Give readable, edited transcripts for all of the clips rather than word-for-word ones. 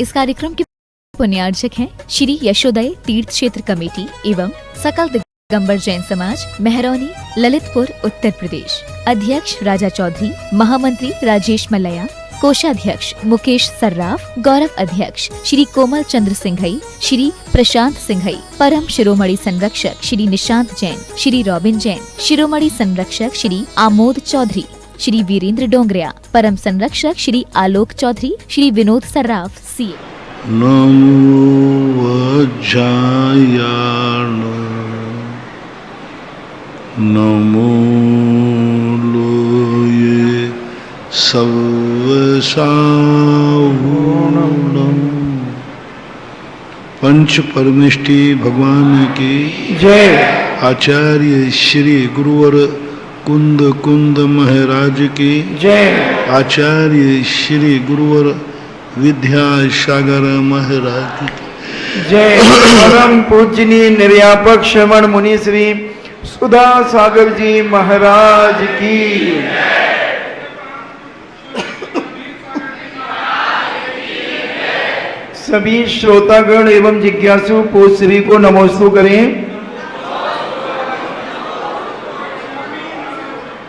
इस कार्यक्रम के पुण्यार्चक हैं श्री यशोदय तीर्थ क्षेत्र कमेटी एवं सकल दिगंबर जैन समाज मेहरौनी ललितपुर उत्तर प्रदेश। अध्यक्ष राजा चौधरी, महामंत्री राजेश मल्लया, कोषाध्यक्ष मुकेश सर्राफ, गौरव अध्यक्ष श्री कोमल चंद्र सिंघई, श्री प्रशांत सिंघई, परम शिरोमणि संरक्षक श्री निशांत जैन, श्री रॉबिन जैन, शिरोमणि संरक्षक श्री आमोद चौधरी, श्री वीरेंद्र डोंगरिया, परम संरक्षक श्री आलोक चौधरी, श्री विनोद सर्राफ सीए। नमो वज्रायाण नमो लोये सवसावूर्णम्। पंच परमेष्टि भगवान की जय। आचार्य श्री गुरुवर कुंद महाराज की जय। आचार्य श्री गुरुवर विद्यासागर महाराज की जय। परम पूजनीय निर्यापक श्रवण मुनि श्री सुधा सागर जी महाराज की। सभी श्रोतागण एवं जिज्ञासु पूज्य श्री को नमोस्तु करें।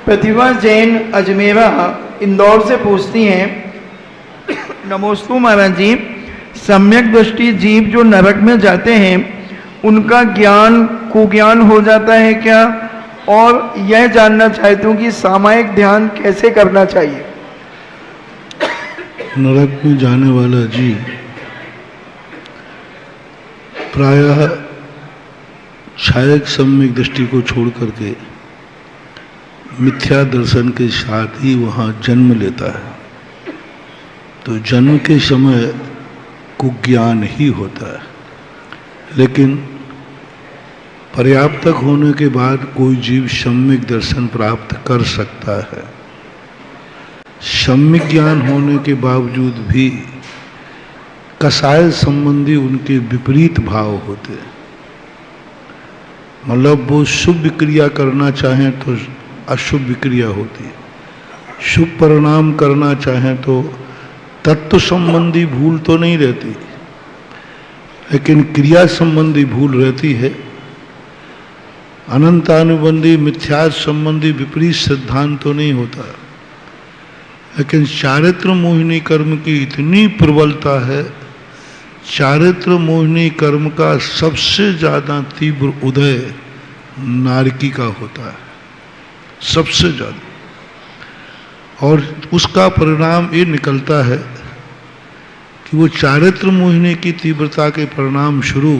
प्रतिभा जैन अजमेरा इंदौर से पूछती हैं, नमोस्तु महाराज जी, सम्यक दृष्टि जीव जो नरक में जाते हैं उनका ज्ञान कुज्ञान हो जाता है क्या? और यह जानना चाहती हूँ कि सामायिक ध्यान कैसे करना चाहिए। नरक में जाने वाला जीव प्रायः छायक सम्यक दृष्टि को छोड़ करके मिथ्या दर्शन के साथ ही वहाँ जन्म लेता है। तो जन्म के समय कुज्ञान ही होता है, लेकिन पर्याप्तक होने के बाद कोई जीव सम्यक दर्शन प्राप्त कर सकता है। सम्यक ज्ञान होने के बावजूद भी कसाय संबंधी उनके विपरीत भाव होते हैं। मतलब वो शुभ क्रिया करना चाहें तो अशुभ क्रिया होती है, शुभ परिणाम करना चाहें तो तत्व संबंधी भूल तो नहीं रहती, लेकिन क्रिया संबंधी भूल रहती है। अनंतानुबंधी मिथ्या संबंधी विपरीत सिद्धांत तो नहीं होता, लेकिन चारित्र मोहिनी कर्म की इतनी प्रबलता है। चारित्र मोहिनी कर्म का सबसे ज्यादा तीव्र उदय नारकी का होता है, सबसे ज्यादा। और उसका परिणाम ये निकलता है कि वो चारित्र मोहिनी की तीव्रता के परिणाम शुरू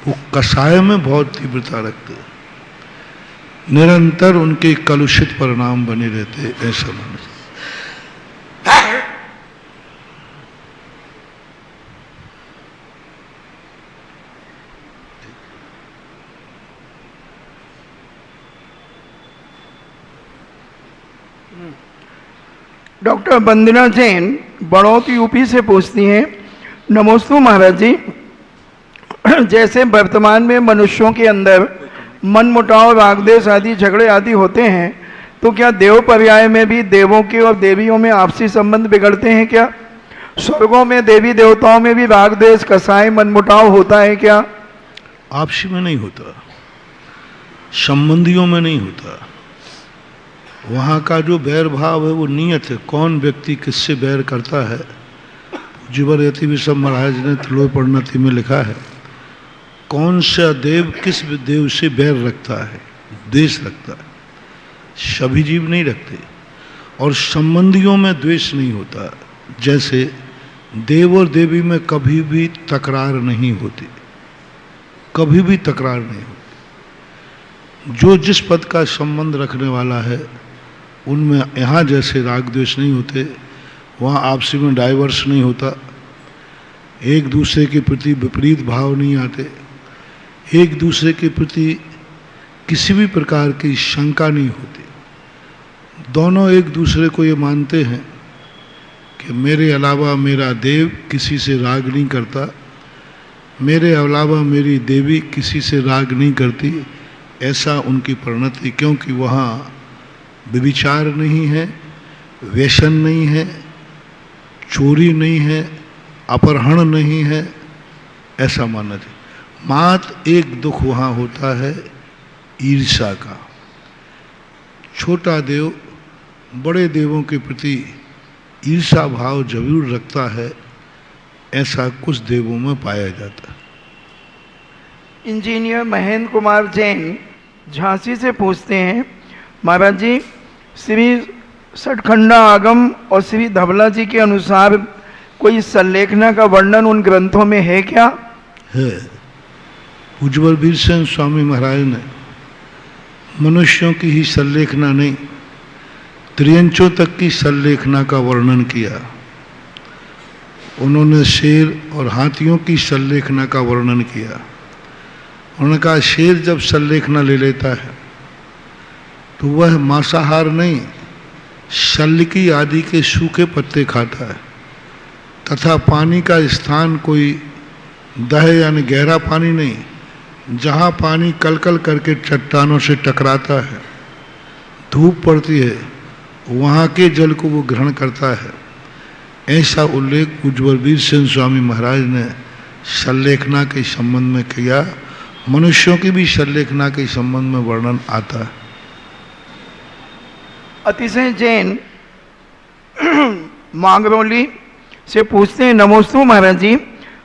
वो कसाय में बहुत तीव्रता रखते हैं, निरंतर उनके कलुषित परिणाम बने रहते, ऐसा माने। डॉक्टर वंदना जैन बड़ौत यूपी से पूछती हैं, नमोस्तु महाराज जी, जैसे वर्तमान में मनुष्यों के अंदर मनमुटाव, रागद्वेष आदि झगड़े आदि होते हैं, तो क्या देव पर्याय में भी देवों के और देवियों में आपसी संबंध बिगड़ते हैं क्या? स्वर्गों में देवी देवताओं में भी रागद्वेष, कसाय, मनमुटाव होता है क्या? आपसी में नहीं होता, संबंधियों में नहीं होता। वहाँ का जो बैर भाव है वो नियत है, कौन व्यक्ति किससे बैर करता है। जीवर यति विषम महाराज ने त्रिलोक परिणति में लिखा है, कौन सा देव किस देव से बैर रखता है, द्वेष रखता है। सभी जीव नहीं रखते। और संबंधियों में द्वेष नहीं होता। जैसे देव और देवी में कभी भी तकरार नहीं होती, कभी भी तकरार नहीं होती। जो जिस पद का संबंध रखने वाला है उनमें यहाँ जैसे राग द्वेष नहीं होते, वहाँ आपसी में डाइवर्स नहीं होता, एक दूसरे के प्रति विपरीत भाव नहीं आते, एक दूसरे के प्रति किसी भी प्रकार की शंका नहीं होती। दोनों एक दूसरे को ये मानते हैं कि मेरे अलावा मेरा देव किसी से राग नहीं करता, मेरे अलावा मेरी देवी किसी से राग नहीं करती। ऐसा उनकी परिणति, क्योंकि वहाँ व्यभिचार नहीं है, व्यसन नहीं है, चोरी नहीं है, अपहरण नहीं है, ऐसा मानना चाहिए। मात्र एक दुख वहाँ होता है ईर्ष्या का। छोटा देव बड़े देवों के प्रति ईर्ष्या भाव जरूर रखता है, ऐसा कुछ देवों में पाया जाता है। इंजीनियर महेंद्र कुमार जैन झांसी से पूछते हैं, महाराज जी, श्री सठखंडा आगम और श्री धवला जी के अनुसार कोई संलेखना का वर्णन उन ग्रंथों में है क्या? है। उज्ज्वल वीर सेन स्वामी महाराज ने मनुष्यों की ही संलेखना नहीं, त्रियंचों तक की संलेखना का वर्णन किया। उन्होंने शेर और हाथियों की संलेखना का वर्णन किया। उन्होंने कहा शेर जब संलेखना ले लेता है तो वह मांसाहार नहीं, शल्यकी आदि के सूखे पत्ते खाता है, तथा पानी का स्थान कोई दह यानी गहरा पानी नहीं, जहाँ पानी कलकल करके चट्टानों से टकराता है, धूप पड़ती है, वहाँ के जल को वो ग्रहण करता है। ऐसा उल्लेख उज्ज्वल वीर सेन स्वामी महाराज ने संलेखना के संबंध में किया। मनुष्यों की भी संलेखना के संबंध में वर्णन आता है। अतिशय जैन मांगरौली से पूछते हैं, नमोस्तु महाराज जी,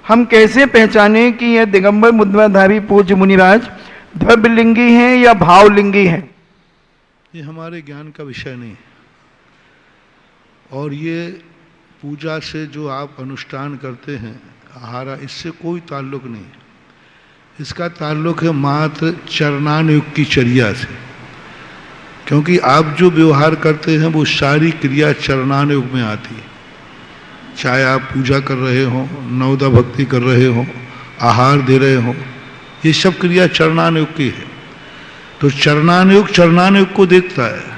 हम कैसे पहचानें कि यह दिगंबर मुद्राधारी पूज्य मुनिराज द्रव्यलिंगी हैं या भावलिंगी हैं? ये हमारे ज्ञान का विषय नहीं है, और ये पूजा से जो आप अनुष्ठान करते हैं आहारा, इससे कोई ताल्लुक नहीं है। इसका ताल्लुक है मात्र चरणानुयुक्त की चर्या से, क्योंकि आप जो व्यवहार करते हैं वो सारी क्रिया चरणानुयुक्त में आती है। चाहे आप पूजा कर रहे हो, नवदा भक्ति कर रहे हो, आहार दे रहे हो, ये सब क्रिया चरणानुयुक्त की है। तो चरणानुयुक्त को देखता है।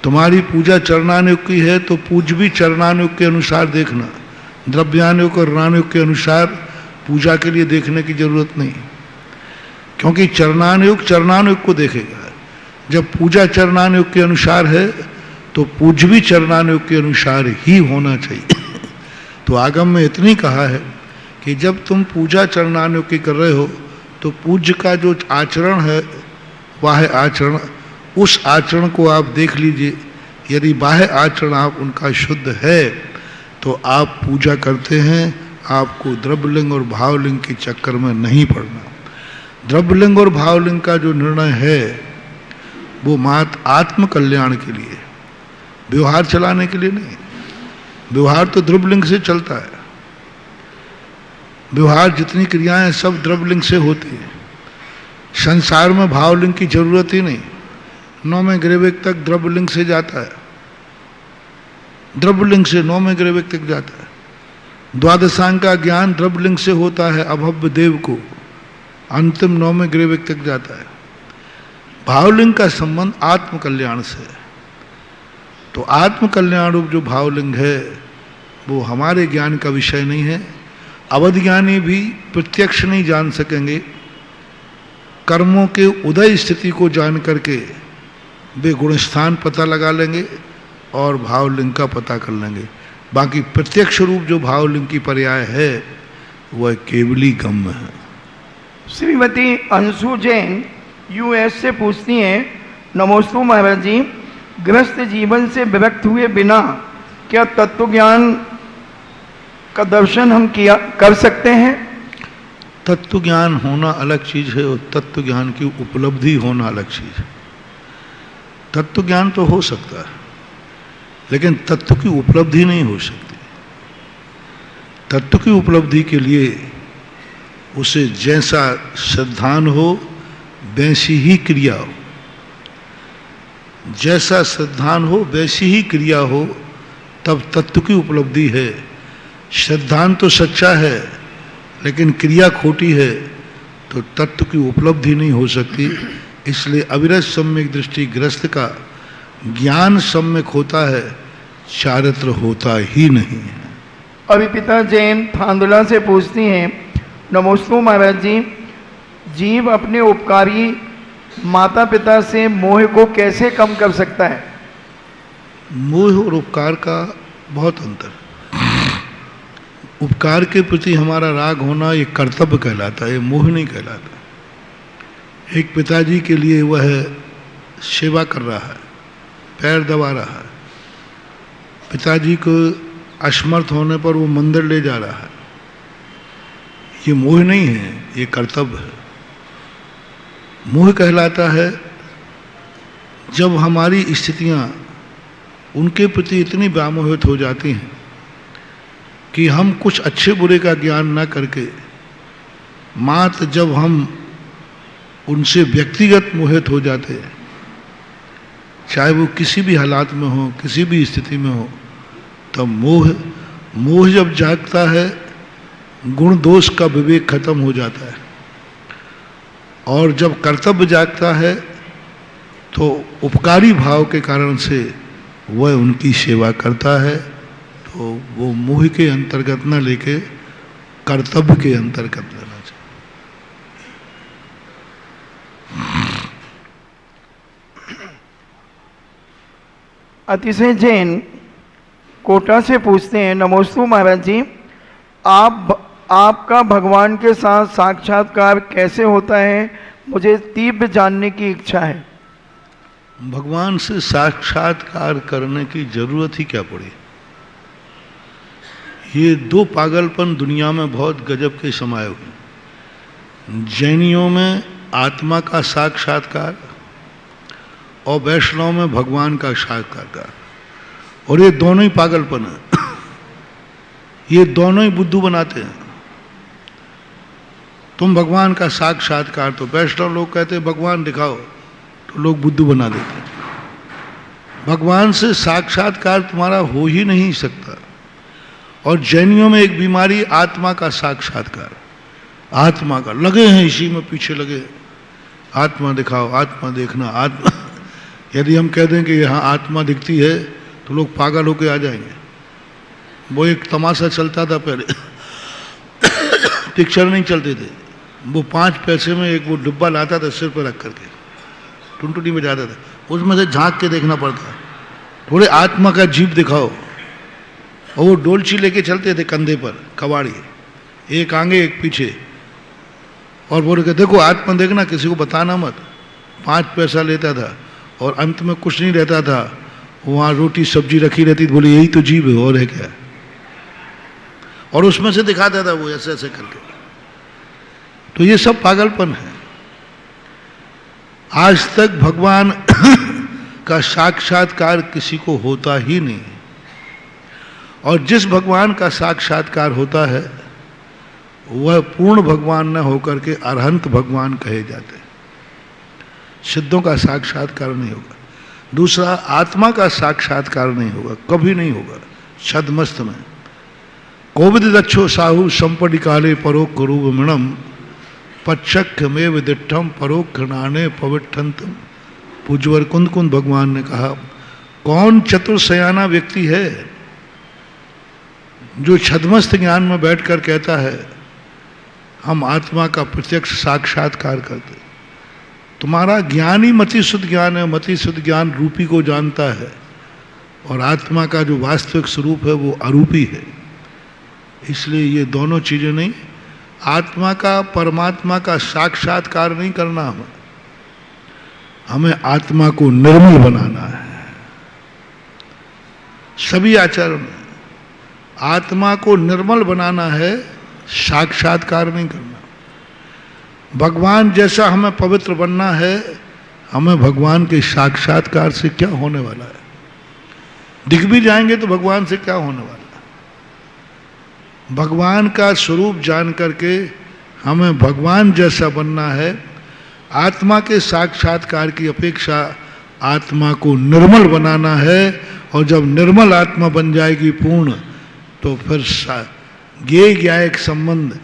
तुम्हारी पूजा चरणानुयुक्त की है तो पूज भी चरणानुयुक्त के अनुसार देखना। द्रव्यानुयुक्त और ऋणानुयुक्त के अनुसार पूजा के लिए देखने की जरूरत नहीं, क्योंकि चरणानुयुक्त को देखेगा। जब पूजा चरणानुयुक्त के अनुसार है तो पूज भी चरणानुयुक्त के अनुसार ही होना चाहिए। तो आगम में इतनी कहा है कि जब तुम पूजा चरणानुयुक्त की कर रहे हो तो पूज्य का जो आचरण है, बाह्य आचरण, उस आचरण को आप देख लीजिए। यदि बाह्य आचरण आप उनका शुद्ध है तो आप पूजा करते हैं। आपको द्रव्यलिंग और भावलिंग के चक्कर में नहीं पड़ना। द्रव्यलिंग और भावलिंग का जो निर्णय है वो मात्र आत्म कल्याण के लिए, व्यवहार चलाने के लिए नहीं। व्यवहार तो द्रव्यलिंग से चलता है। व्यवहार जितनी क्रियाएं सब द्रव्यलिंग से होती हैं। संसार में भावलिंग की जरूरत ही नहीं। 9वें ग्रेविक तक द्रव्यलिंग से जाता है, द्रव्यलिंग से 9वें ग्रेविक तक जाता है। द्वादशांग का ज्ञान द्रव्यलिंग से होता है अभव्य देव को, अंतिम 9वें ग्रेविक तक जाता है। भावलिंग का संबंध आत्म कल्याण से है। तो आत्म कल्याण रूप जो भावलिंग है वो हमारे ज्ञान का विषय नहीं है। अवध ज्ञानी भी प्रत्यक्ष नहीं जान सकेंगे। कर्मों के उदय स्थिति को जान करके वे गुणस्थान पता लगा लेंगे और भावलिंग का पता कर लेंगे। बाकी प्रत्यक्ष रूप जो भावलिंग की पर्याय है वह केवली गम्य है। श्रीमती अंशु जैन यूएस से पूछती हैं, नमोस्तु महाराज जी, गृहस्थ जीवन से विरक्त हुए बिना क्या तत्व ज्ञान का दर्शन हम कर सकते हैं? तत्व ज्ञान होना अलग चीज है और तत्व ज्ञान की उपलब्धि होना अलग चीज है। तत्व ज्ञान तो हो सकता है, लेकिन तत्व की उपलब्धि नहीं हो सकती। तत्व की उपलब्धि के लिए उसे जैसा श्रद्धान हो वैसी ही क्रिया हो, जैसा श्रद्धान हो वैसी ही क्रिया हो, तब तत्व की उपलब्धि है। श्रद्धान तो सच्चा है लेकिन क्रिया खोटी है तो तत्व की उपलब्धि नहीं हो सकती। इसलिए अविरत सम्यक दृष्टि ग्रस्त का ज्ञान सम्यक होता है, चारित्र होता ही नहीं है। अभिपिता जैन थांदुला से पूछती हैं, नमोस्तु महाराज जी, जीव अपने उपकारी माता पिता से मोह को कैसे कम कर सकता है? मोह और उपकार का बहुत अंतर। उपकार के प्रति हमारा राग होना ये कर्तव्य कहलाता है, ये मोह नहीं कहलाता। एक पिताजी के लिए वह सेवा कर रहा है, पैर दबा रहा है, पिताजी को असमर्थ होने पर वो मंदिर ले जा रहा है, ये मोह नहीं है, ये कर्तव्य है। मोह कहलाता है जब हमारी स्थितियां उनके प्रति इतनी व्यामोहित हो जाती हैं कि हम कुछ अच्छे बुरे का ज्ञान न करके मात्र जब हम उनसे व्यक्तिगत मोहित हो जाते हैं, चाहे वो किसी भी हालात में हो, किसी भी स्थिति में हो, तब मोह जब जागता है, गुण दोष का विवेक खत्म हो जाता है। और जब कर्तव्य जागता है तो उपकारी भाव के कारण से वह उनकी सेवा करता है, तो वो मोह के अंतर्गत न लेके कर्तव्य के अंतर्गत लेना चाहिए। अतिशय जैन कोटा से पूछते हैं, नमोस्तु महाराज जी, आपका भगवान के साथ साक्षात्कार कैसे होता है? मुझे तीव्र जानने की इच्छा है। भगवान से साक्षात्कार करने की जरूरत ही क्या पड़ी? ये दो पागलपन दुनिया में बहुत गजब के समाये हुए। जैनियों में आत्मा का साक्षात्कार और वैष्णव में भगवान का साक्षात्कार, और ये दोनों ही पागलपन है। ये दोनों ही बुद्धू बनाते हैं। तुम भगवान का साक्षात्कार, तो वैष्णव लोग कहते हैं भगवान दिखाओ, तो लोग बुद्धू बना देते हैं। भगवान से साक्षात्कार तुम्हारा हो ही नहीं सकता। और जैनियों में एक बीमारी आत्मा का साक्षात्कार, आत्मा का लगे हैं, इसी में पीछे लगे, आत्मा दिखाओ, आत्मा देखना, आत्मा। यदि हम कह दें कि यहाँ आत्मा दिखती है तो लोग पागल होके आ जाएंगे। वो एक तमाशा चलता था पहले, पिक्चर नहीं चलते थे, वो 5 पैसे में एक वो डिब्बा लाता था सिर पर रख करके, टुनटुनी में जाता था, उसमें से झांक के देखना पड़ता, थोड़े आत्मा का जीव दिखाओ। और वो डोलची लेके चलते थे कंधे पर, कबाड़ी, एक आगे एक पीछे, और बोल के देखो आत्मा देखना, किसी को बताना मत। 5 पैसा लेता था और अंत में कुछ नहीं रहता था, वहाँ रोटी सब्जी रखी रहती थी, बोले यही तो जीव है और है क्या, और उसमें से दिखाता था वो ऐसे ऐसे करके। तो ये सब पागलपन है। आज तक भगवान का साक्षात्कार किसी को होता ही नहीं, और जिस भगवान का साक्षात्कार होता है वह पूर्ण भगवान न होकर के अरहंत भगवान कहे जाते हैं। सिद्धों का साक्षात्कार नहीं होगा। दूसरा, आत्मा का साक्षात्कार नहीं होगा, कभी नहीं होगा। छद्मस्त में कोविद दक्षो साहु संपटि काले परोक्ष रूप मृणम पच्चक्ष में विदिठम परोक्ष नाने पविठंतम। पूज्यवर कुंद कुंद भगवान ने कहा, कौन चतुर्सयाना व्यक्ति है जो छद्मस्त ज्ञान में बैठकर कहता है हम आत्मा का प्रत्यक्ष साक्षात्कार करते। तुम्हारा ज्ञान ही मति शुद्ध ज्ञान है, मति शुद्ध ज्ञान रूपी को जानता है, और आत्मा का जो वास्तविक स्वरूप है वो अरूपी है। इसलिए ये दोनों चीजें नहीं, आत्मा का परमात्मा का साक्षात्कार नहीं करना, हमें आत्मा को निर्मल बनाना है। सभी आचरण में आत्मा को निर्मल बनाना है, साक्षात्कार नहीं करना। भगवान जैसा हमें पवित्र बनना है, हमें भगवान के साक्षात्कार से क्या होने वाला है? दिख भी जाएंगे तो भगवान से क्या होने वाला है? भगवान का स्वरूप जान करके हमें भगवान जैसा बनना है। आत्मा के साक्षात्कार की अपेक्षा आत्मा को निर्मल बनाना है, और जब निर्मल आत्मा बन जाएगी पूर्ण, तो फिर ज्ञेय ज्ञायक संबंध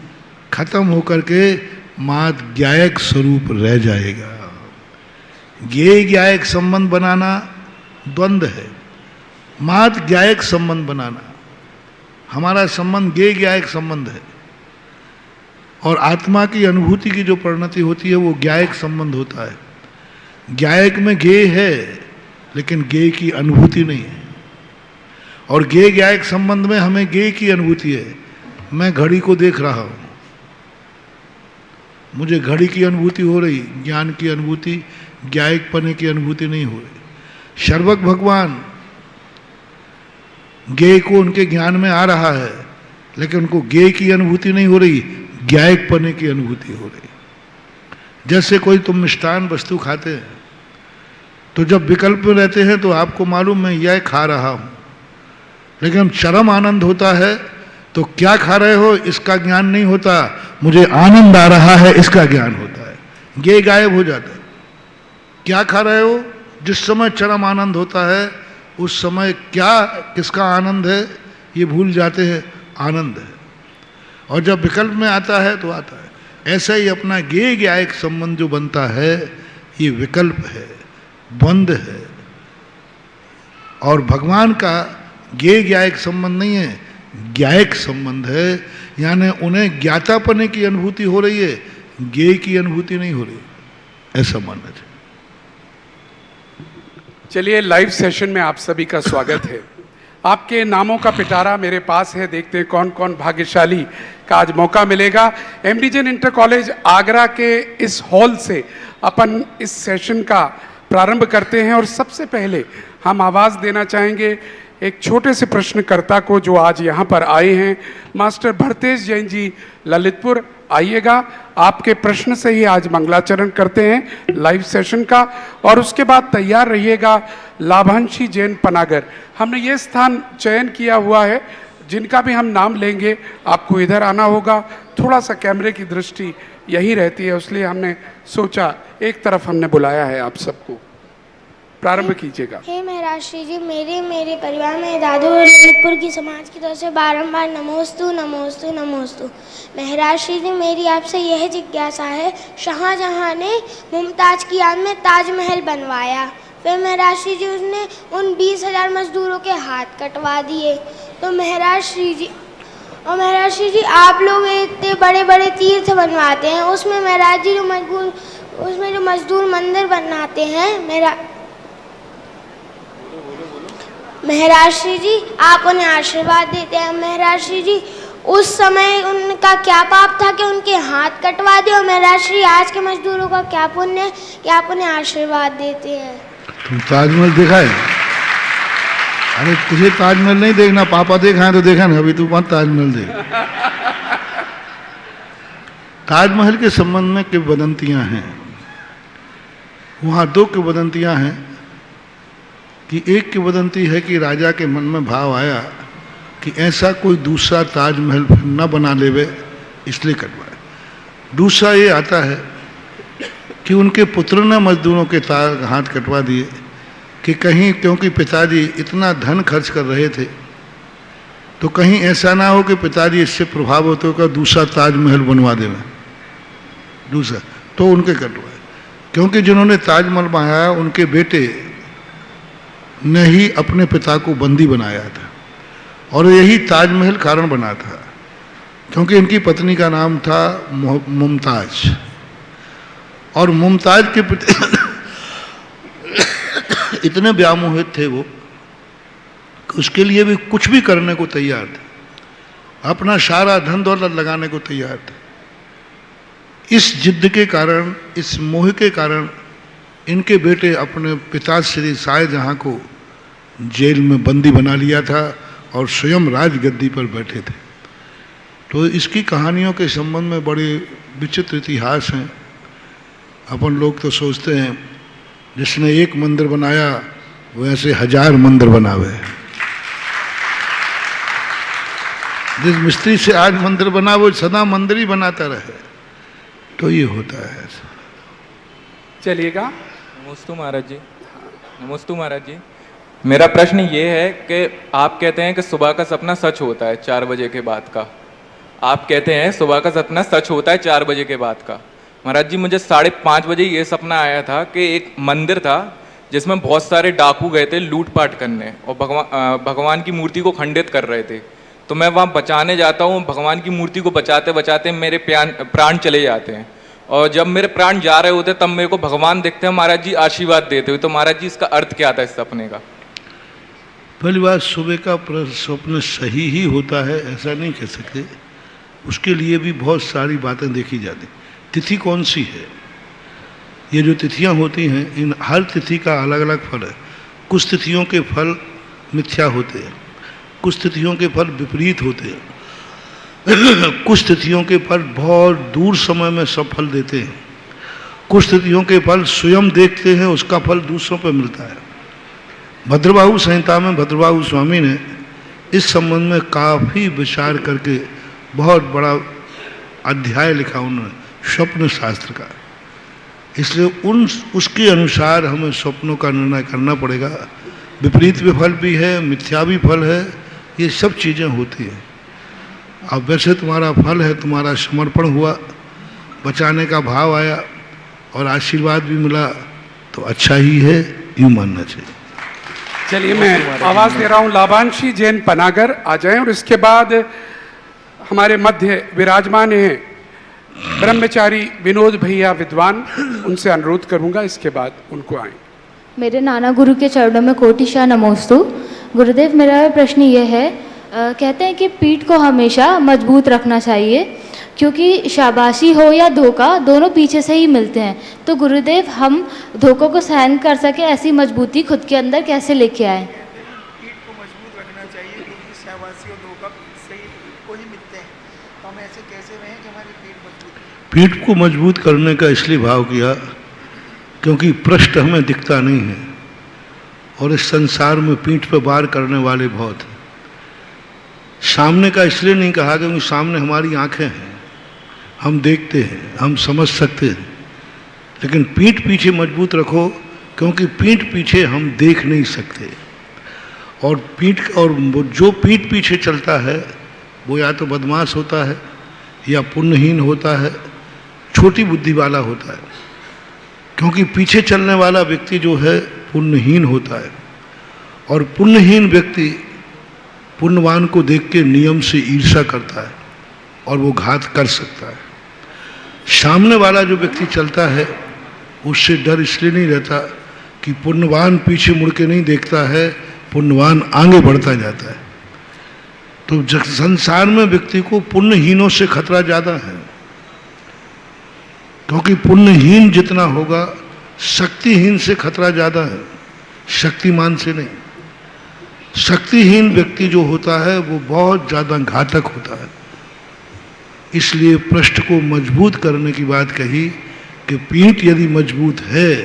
खत्म होकर के मात ज्ञायक स्वरूप रह जाएगा। ज्ञेय ज्ञायक संबंध बनाना द्वंद्व है, मात ज्ञायक संबंध बनाना, हमारा संबंध ज्ञेय ज्ञायक संबंध है, और आत्मा की अनुभूति की जो परिणति होती है वो ज्ञायक संबंध होता है। ज्ञायक में ज्ञेय है लेकिन ज्ञेय की अनुभूति नहीं है, और ज्ञेय ज्ञायक संबंध में हमें ज्ञेय की अनुभूति है, मैं घड़ी को देख रहा हूँ, मुझे घड़ी की अनुभूति हो रही, ज्ञान की अनुभूति, ज्ञायक पने की अनुभूति नहीं हो रही। सर्वज्ञ भगवान ज्ञेय को उनके ज्ञान में आ रहा है, लेकिन उनको ज्ञेय की अनुभूति नहीं हो रही, ज्ञायक पने की अनुभूति हो रही। जैसे कोई तुम मिष्टान वस्तु खाते हैं तो जब विकल्प में रहते हैं तो आपको मालूम मैं यह खा रहा हूं, लेकिन चरम आनंद होता है तो क्या खा रहे हो इसका ज्ञान नहीं होता, मुझे आनंद आ रहा है इसका ज्ञान होता है। ये गायब हो जाता है। क्या खा रहे हो, जिस समय चरम आनंद होता है उस समय क्या किसका आनंद है ये भूल जाते हैं, आनंद है। और जब विकल्प में आता है तो आता है। ऐसा ही अपना ज्ञेय ज्ञायक संबंध जो बनता है ये विकल्प है, बंध है। और भगवान का ज्ञेय ज्ञायक संबंध नहीं है, ज्ञायक संबंध है, यानी उन्हें ज्ञातापने की अनुभूति हो रही है, ज्ञेय की अनुभूति नहीं हो रही, ऐसा मानना चाहिए। चलिए, लाइव सेशन में आप सभी का स्वागत है। आपके नामों का पिटारा मेरे पास है, देखते हैं कौन कौन भाग्यशाली का आज मौका मिलेगा। एमडीजन इंटर कॉलेज आगरा के इस हॉल से अपन इस सेशन का प्रारंभ करते हैं और सबसे पहले हम आवाज़ देना चाहेंगे एक छोटे से प्रश्नकर्ता को जो आज यहाँ पर आए हैं, मास्टर भरतेश जैन जी ललितपुर। आइएगा, आपके प्रश्न से ही आज मंगलाचरण करते हैं लाइव सेशन का, और उसके बाद तैयार रहिएगा लाभांशी जैन पनागर। हमने ये स्थान चयन किया हुआ है, जिनका भी हम नाम लेंगे आपको इधर आना होगा। थोड़ा सा कैमरे की दृष्टि यही रहती है, इसलिए हमने सोचा एक तरफ हमने बुलाया है आप सबको। प्रारंभ कीजिएगा। हे महाराष्ट्री जी, मेरे परिवार में दादू और ललितपुर की समाज की तरफ से बारंबार नमोस्तु नमोस्तु नमोस्तु। महाराष्ट्री जी, मेरी आपसे यह जिज्ञासा है, शाहजहां ने मुमताज की याद में ताजमहल बनवाया, फिर महाराष्ट्री जी उसने उन 20,000 मजदूरों के हाथ कटवा दिए। तो महाराष्ट्री जी आप लोग इतने बड़े बड़े तीर्थ बनवाते हैं, उसमें महाराज जी जो मजदूर मंदिर बनाते हैं, महाराष्ट्री जी आप उन्हें आशीर्वाद देते हैं। महाराष्ट्री जी उस समय उनका क्या पाप था कि उनके हाथ कटवा दिए, और महाराष्ट्री आज के मजदूरों का क्या पुण्य है कि आप उन्हें आशीर्वाद देते हैं। तुम ताजमहल देखा है? अरे तुझे ताजमहल नहीं देखना, पापा देखा है तो देखा ना, अभी तू मत ताजमहल देख। ताजमहल के संबंध में किंवदंतियां हैं, वहां 2 किंवदंतियां हैं कि एक किंवदंती है कि राजा के मन में भाव आया कि ऐसा कोई दूसरा ताजमहल फिर न बना लेवे, इसलिए कटवाए। दूसरा ये आता है कि उनके पुत्र ने मजदूरों के हाथ कटवा दिए कि कहीं, क्योंकि पिताजी इतना धन खर्च कर रहे थे तो कहीं ऐसा ना हो कि पिताजी इससे प्रभावित होकर दूसरा ताजमहल बनवा देवे दूसरा, तो उनके कटवाए। क्योंकि जिन्होंने ताजमहल बनाया उनके बेटे ने ही अपने पिता को बंदी बनाया था, और यही ताजमहल कारण बना था, क्योंकि इनकी पत्नी का नाम था मुमताज, और मुमताज के पिता इतने व्यामोहित थे वो कि उसके लिए भी कुछ भी करने को तैयार थे, अपना सारा धन दौलत लगाने को तैयार थे। इस जिद्द के कारण, इस मोह के कारण इनके बेटे अपने पिता श्री शाहजहां को जेल में बंदी बना लिया था और स्वयं राजगद्दी पर बैठे थे। तो इसकी कहानियों के संबंध में बड़े विचित्र इतिहास हैं। अपन लोग तो सोचते हैं जिसने एक मंदिर बनाया वो ऐसे 1000 मंदिर बनावे। जिस मिस्त्री से आज मंदिर बना वो सदा मंदिर ही बनाता रहे, तो ये होता है। चलिएगा। नमोस्तु महाराज जी। नमोस्तु महाराज जी, मेरा प्रश्न ये है कि आप कहते हैं कि सुबह का सपना सच होता है 4 बजे के बाद का। आप कहते हैं सुबह का सपना सच होता है 4 बजे के बाद का। महाराज जी, मुझे 5:30 बजे ये सपना आया था कि एक मंदिर था जिसमें बहुत सारे डाकू गए थे लूटपाट करने और भगवान की मूर्ति को खंडित कर रहे थे। तो मैं वहाँ बचाने जाता हूँ, भगवान की मूर्ति को बचाते बचाते मेरे प्राण चले जाते हैं, और जब मेरे प्राण जा रहे होते तब मेरे को भगवान दिखते हैं महाराज जी, आशीर्वाद देते हुए। तो महाराज जी, इसका अर्थ क्या था इस सपने का? पहली बात, सुबह का स्वप्न सही ही होता है ऐसा नहीं कह सकते। उसके लिए भी बहुत सारी बातें देखी जाती। तिथि कौन सी है, ये जो तिथियां होती हैं, इन हर तिथि का अलग अलग फल है। कुछ तिथियों के फल मिथ्या होते हैं, कुछ तिथियों के फल विपरीत होते हैं, कुछ तिथियों के फल बहुत दूर समय में सब फल देते हैं, कुछ तिथियों के फल स्वयं देखते हैं, उसका फल दूसरों पर मिलता है। भद्रबाहु संहिता में भद्रबाहु स्वामी ने इस संबंध में काफ़ी विचार करके बहुत बड़ा अध्याय लिखा उन्होंने, स्वप्न शास्त्र का। इसलिए उसके अनुसार हमें स्वप्नों का निर्णय करना पड़ेगा। विपरीत विफल भी है, मिथ्या भी फल है, ये सब चीज़ें होती हैं। अब वैसे तुम्हारा फल है, तुम्हारा समर्पण हुआ, बचाने का भाव आया और आशीर्वाद भी मिला, तो अच्छा ही है, यूँ मानना चाहिए। चलिए, मैं आवाज दे रहा हूं लाभांशी जैन पनागर आ जाएं, और इसके बाद हमारे मध्य विराजमान हैं ब्रह्मचारी विनोद भैया विद्वान, उनसे अनुरोध करूंगा, इसके बाद उनको आए। मेरे नाना गुरु के चरणों में कोटिशा नमोस्तु। गुरुदेव, मेरा प्रश्न ये है, कहते हैं कि पीठ को हमेशा मजबूत रखना चाहिए, क्योंकि शाबाशी हो या धोखा दोनों पीछे से ही मिलते हैं। तो गुरुदेव, हम धोखों को सहन कर सके ऐसी मजबूती खुद के अंदर कैसे लेके आए? पीठ को मजबूत रखना चाहिए, क्योंकि शाबाशी और धोखा से को ही मिलते हैं। तो हम ऐसे कैसे रहें कि हमारी पीठ मजबूत रहे? पीठ को मजबूत करने का इसलिए भाव किया क्योंकि पृष्ठ हमें दिखता नहीं है, और इस संसार में पीठ पर वार करने वाले बहुत हैं। सामने का इसलिए नहीं कहा क्योंकि सामने हमारी आंखें हैं, हम देखते हैं, हम समझ सकते हैं, लेकिन पीठ पीछे मजबूत रखो, क्योंकि पीठ पीछे हम देख नहीं सकते। और जो पीठ पीछे चलता है वो या तो बदमाश होता है, या पुण्यहीन होता है, छोटी बुद्धि वाला होता है। क्योंकि पीछे चलने वाला व्यक्ति जो है पुण्यहीन होता है, और पुण्यहीन व्यक्ति पुण्यवान को देख के नियम से ईर्ष्या करता है और वो घात कर सकता है। सामने वाला जो व्यक्ति चलता है उससे डर इसलिए नहीं रहता कि पुण्यवान पीछे मुड़ के नहीं देखता है, पुण्यवान आगे बढ़ता जाता है। तो संसार में व्यक्ति को पुण्यहीनों से खतरा ज़्यादा है, क्योंकि पुण्यहीन जितना होगा शक्तिहीन से खतरा ज़्यादा है, शक्तिमान से नहीं। शक्तिहीन व्यक्ति जो होता है वो बहुत ज़्यादा घातक होता है। इसलिए पृष्ठ को मजबूत करने की बात कही कि पीठ यदि मजबूत है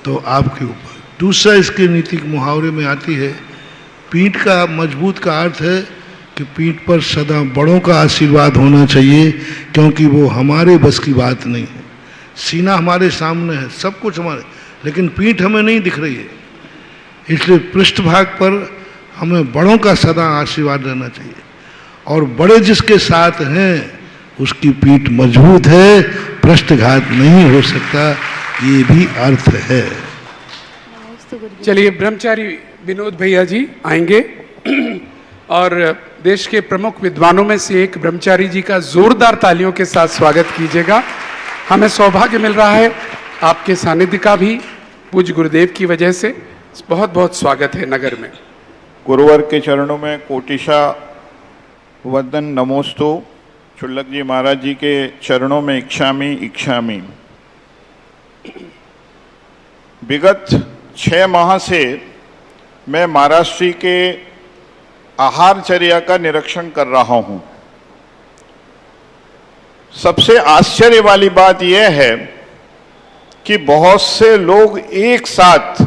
तो आपके ऊपर। दूसरा इसके नीतिक मुहावरे में आती है, पीठ का मजबूत का अर्थ है कि पीठ पर सदा बड़ों का आशीर्वाद होना चाहिए, क्योंकि वो हमारे बस की बात नहीं है। सीना हमारे सामने है, सब कुछ हमारे, लेकिन पीठ हमें नहीं दिख रही है। इसलिए पृष्ठभाग पर हमें बड़ों का सदा आशीर्वाद रहना चाहिए, और बड़े जिसके साथ हैं उसकी पीठ मजबूत है, पृष्ठघात नहीं हो सकता, ये भी अर्थ है। चलिए, ब्रह्मचारी विनोद भैया जी आएंगे, और देश के प्रमुख विद्वानों में से एक ब्रह्मचारी जी का जोरदार तालियों के साथ स्वागत कीजिएगा। हमें सौभाग्य मिल रहा है आपके सानिध्य का भी, पूज्य गुरुदेव की वजह से। बहुत बहुत स्वागत है नगर में। गुरुवर के चरणों में कोटिशा वंदन नमोस्तु। चुल्लक जी महाराज जी के चरणों में इच्छामी इच्छामी। विगत 6 माह से मैं महाराष्ट्र के आहारचर्या का निरीक्षण कर रहा हूं। सबसे आश्चर्य वाली बात यह है कि बहुत से लोग एक साथ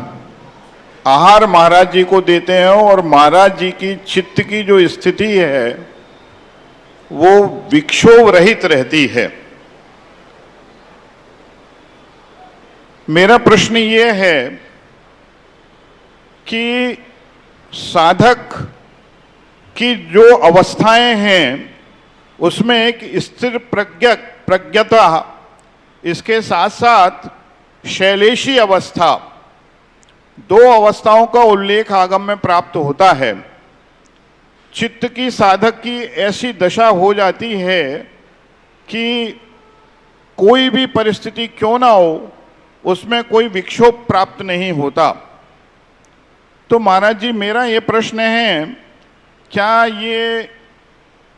आहार महाराज जी को देते हैं, और महाराज जी की चित्त की जो स्थिति है वो विक्षोभ रहित रहती है। मेरा प्रश्न ये है कि साधक की जो अवस्थाएं हैं उसमें एक स्थिर प्रज्ञता, इसके साथ साथ शैलेशी अवस्था, 2 अवस्थाओं का उल्लेख आगम में प्राप्त होता है। चित्त की साधक की ऐसी दशा हो जाती है कि कोई भी परिस्थिति क्यों ना हो उसमें कोई विक्षोभ प्राप्त नहीं होता। तो महाराज जी, मेरा ये प्रश्न है, क्या ये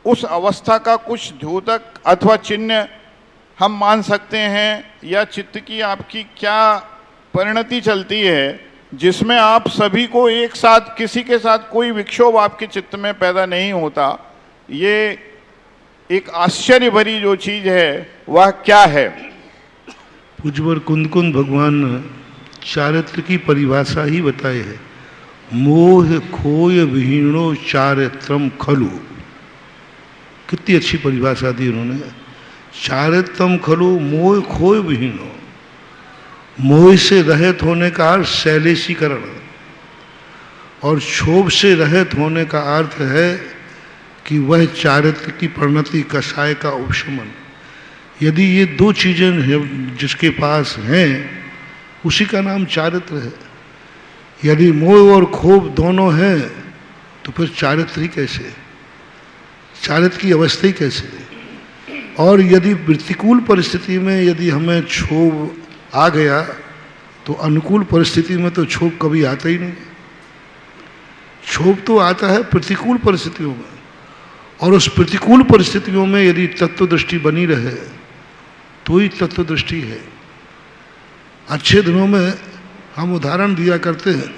उस अवस्था का कुछ द्योतक अथवा चिन्ह हम मान सकते हैं, या चित्त की आपकी क्या परिणति चलती है जिसमें आप सभी को एक साथ, किसी के साथ कोई विक्षोभ आपके चित्त में पैदा नहीं होता? ये एक आश्चर्य भरी जो चीज है वह क्या है? पूज्यवर कुंद भगवान चारित्र की परिभाषा ही बताए है, मोह खोय विहीणो चारित्रम खलु। कितनी अच्छी परिभाषा दी उन्होंने। चारित्रम खलु मोह खोय विहीणो, मोह से रहित होने का अर्थ शैलेशीकरण, और क्षोभ से रहित होने का अर्थ है कि वह चारित्र की परिणति, कषाय का उपशमन। यदि ये दो चीजें जिसके पास हैं उसी का नाम चारित्र है। यदि मोह और क्षोभ दोनों हैं तो फिर चारित्र ही कैसे, चारित्र की अवस्था ही कैसे? और यदि प्रतिकूल परिस्थिति में यदि हमें क्षोभ आ गया तो अनुकूल परिस्थिति में तो क्षोभ कभी आता ही नहीं। क्षोभ तो आता है प्रतिकूल परिस्थितियों में, और उस प्रतिकूल परिस्थितियों में यदि तत्व दृष्टि बनी रहे तो ही तत्व दृष्टि है। अच्छे दिनों में हम उदाहरण दिया करते हैं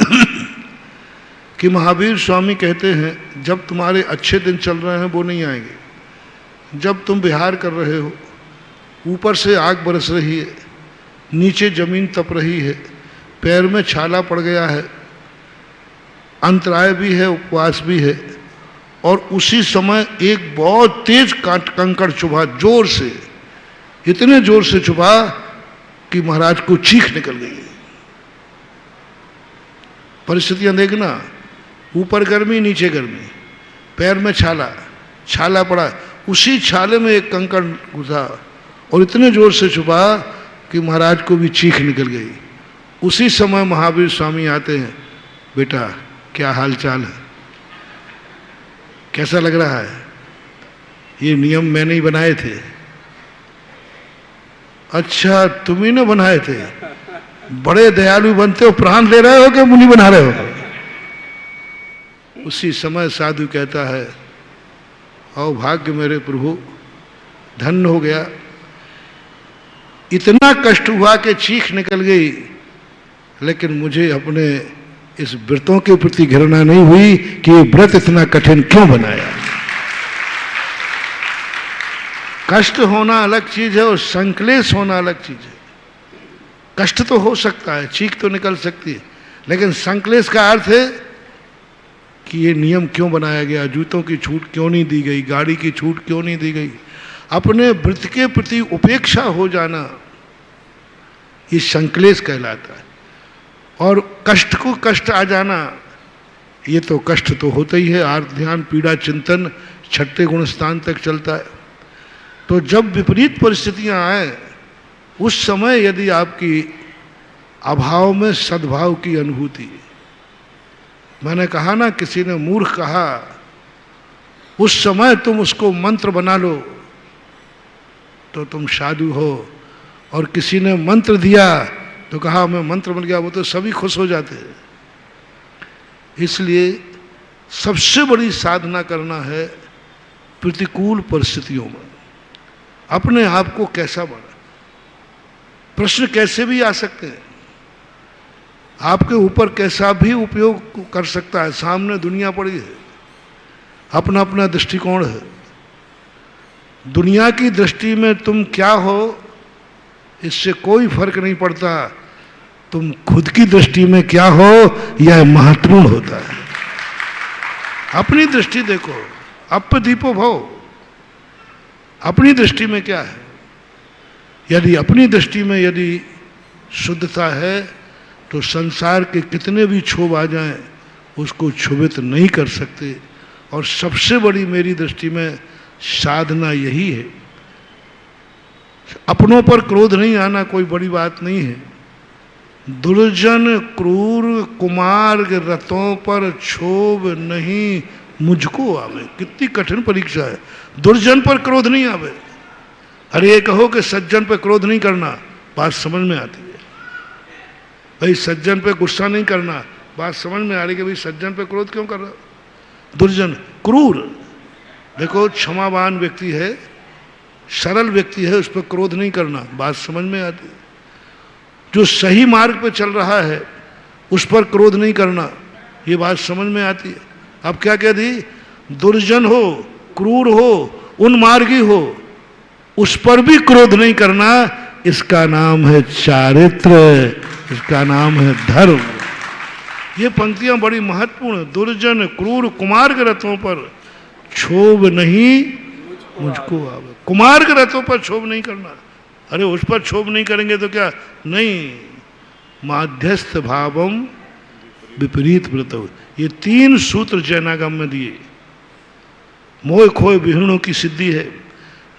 कि महावीर स्वामी कहते हैं जब तुम्हारे अच्छे दिन चल रहे हैं वो नहीं आएंगे। जब तुम विहार कर रहे हो, ऊपर से आग बरस रही है, नीचे जमीन तप रही है, पैर में छाला पड़ गया है, अंतराय भी है, उपवास भी है, और उसी समय एक बहुत तेज कंकड़ चुभा, जोर से, इतने जोर से चुभा कि महाराज को चीख निकल गई। परिस्थितियां देखना, ऊपर गर्मी नीचे गर्मी, पैर में छाला पड़ा, उसी छाले में एक कंकड़ घुसा और इतने जोर से चुभा कि महाराज को भी चीख निकल गई। उसी समय महावीर स्वामी आते हैं, बेटा क्या हाल चाल है, कैसा लग रहा है? ये नियम मैंने ही बनाए थे। अच्छा तुम्ही ने बनाए थे? बड़े दयालु बनते हो, प्राण ले रहे हो कि मुनि बना रहे हो? उसी समय साधु कहता है, आओ भाग्य मेरे प्रभु, धन्य हो गया, इतना कष्ट हुआ कि चीख निकल गई, लेकिन मुझे अपने इस व्रतों के प्रति घृणा नहीं हुई कि ये व्रत इतना कठिन क्यों बनाया। कष्ट होना अलग चीज है और संक्लेश होना अलग चीज है। कष्ट तो हो सकता है, चीख तो निकल सकती है, लेकिन संक्लेश का अर्थ है कि ये नियम क्यों बनाया गया, जूतों की छूट क्यों नहीं दी गई, गाड़ी की छूट क्यों नहीं दी गई। अपने व्रत के प्रति उपेक्षा हो जाना ये संक्लेश कहलाता है, और कष्ट को कष्ट आ जाना ये तो कष्ट तो होता ही है। आर्त ध्यान पीड़ा चिंतन छठे गुण स्थान तक चलता है। तो जब विपरीत परिस्थितियां आए उस समय यदि आपकी अभाव में सद्भाव की अनुभूति, मैंने कहा ना, किसी ने मूर्ख कहा, उस समय तुम उसको मंत्र बना लो तो तुम साधु हो, और किसी ने मंत्र दिया तो कहा मैं मंत्र बन गया, वो तो सभी खुश हो जाते हैं। इसलिए सबसे बड़ी साधना करना है प्रतिकूल परिस्थितियों में अपने आप को कैसा बना। प्रश्न कैसे भी आ सकते हैं, आपके ऊपर कैसा भी उपयोग कर सकता है। सामने दुनिया पड़ी है, अपना अपना दृष्टिकोण है। दुनिया की दृष्टि में तुम क्या हो इससे कोई फर्क नहीं पड़ता, तुम खुद की दृष्टि में क्या हो यह महत्वपूर्ण होता है। अपनी दृष्टि देखो, अप्पदीपो भव, अपनी दृष्टि में क्या है। यदि अपनी दृष्टि में यदि शुद्धता है तो संसार के कितने भी क्षोभ आ जाएं उसको क्षोभित नहीं कर सकते। और सबसे बड़ी मेरी दृष्टि में साधना यही है। अपनों पर क्रोध नहीं आना कोई बड़ी बात नहीं है। दुर्जन क्रूर कुमार्ग रतों पर क्षोभ नहीं मुझको आवे। कितनी कठिन परीक्षा है। दुर्जन पर क्रोध नहीं आवे। अरे ये कहो कि सज्जन पर क्रोध नहीं करना, बात समझ में आती है। भाई सज्जन पे गुस्सा नहीं करना, बात समझ में आ रही कि भाई सज्जन पे क्रोध क्यों कर रहा हो। दुर्जन क्रूर, देखो, क्षमावान व्यक्ति है, सरल व्यक्ति है, उस पर क्रोध नहीं करना, बात समझ में आती है। जो सही मार्ग पे चल रहा है उस पर क्रोध नहीं करना, ये बात समझ में आती है। अब क्या कह दी? दुर्जन हो, क्रूर हो, उन्मार्गी हो, उस पर भी क्रोध नहीं करना, इसका नाम है चारित्र, इसका नाम है धर्म। ये पंक्तियां बड़ी महत्वपूर्ण। दुर्जन क्रूर कुमार्ग रथों पर क्षोभ नहीं मुझको आवे। कुमार्ग रथों पर क्षोभ नहीं करना। अरे उस पर क्षोभ नहीं करेंगे तो क्या? नहीं, माध्यस्थ भावम विपरीत व्रत। ये 3 सूत्र जैनागम में दिए। मोह खोए विहीणों की सिद्धि है।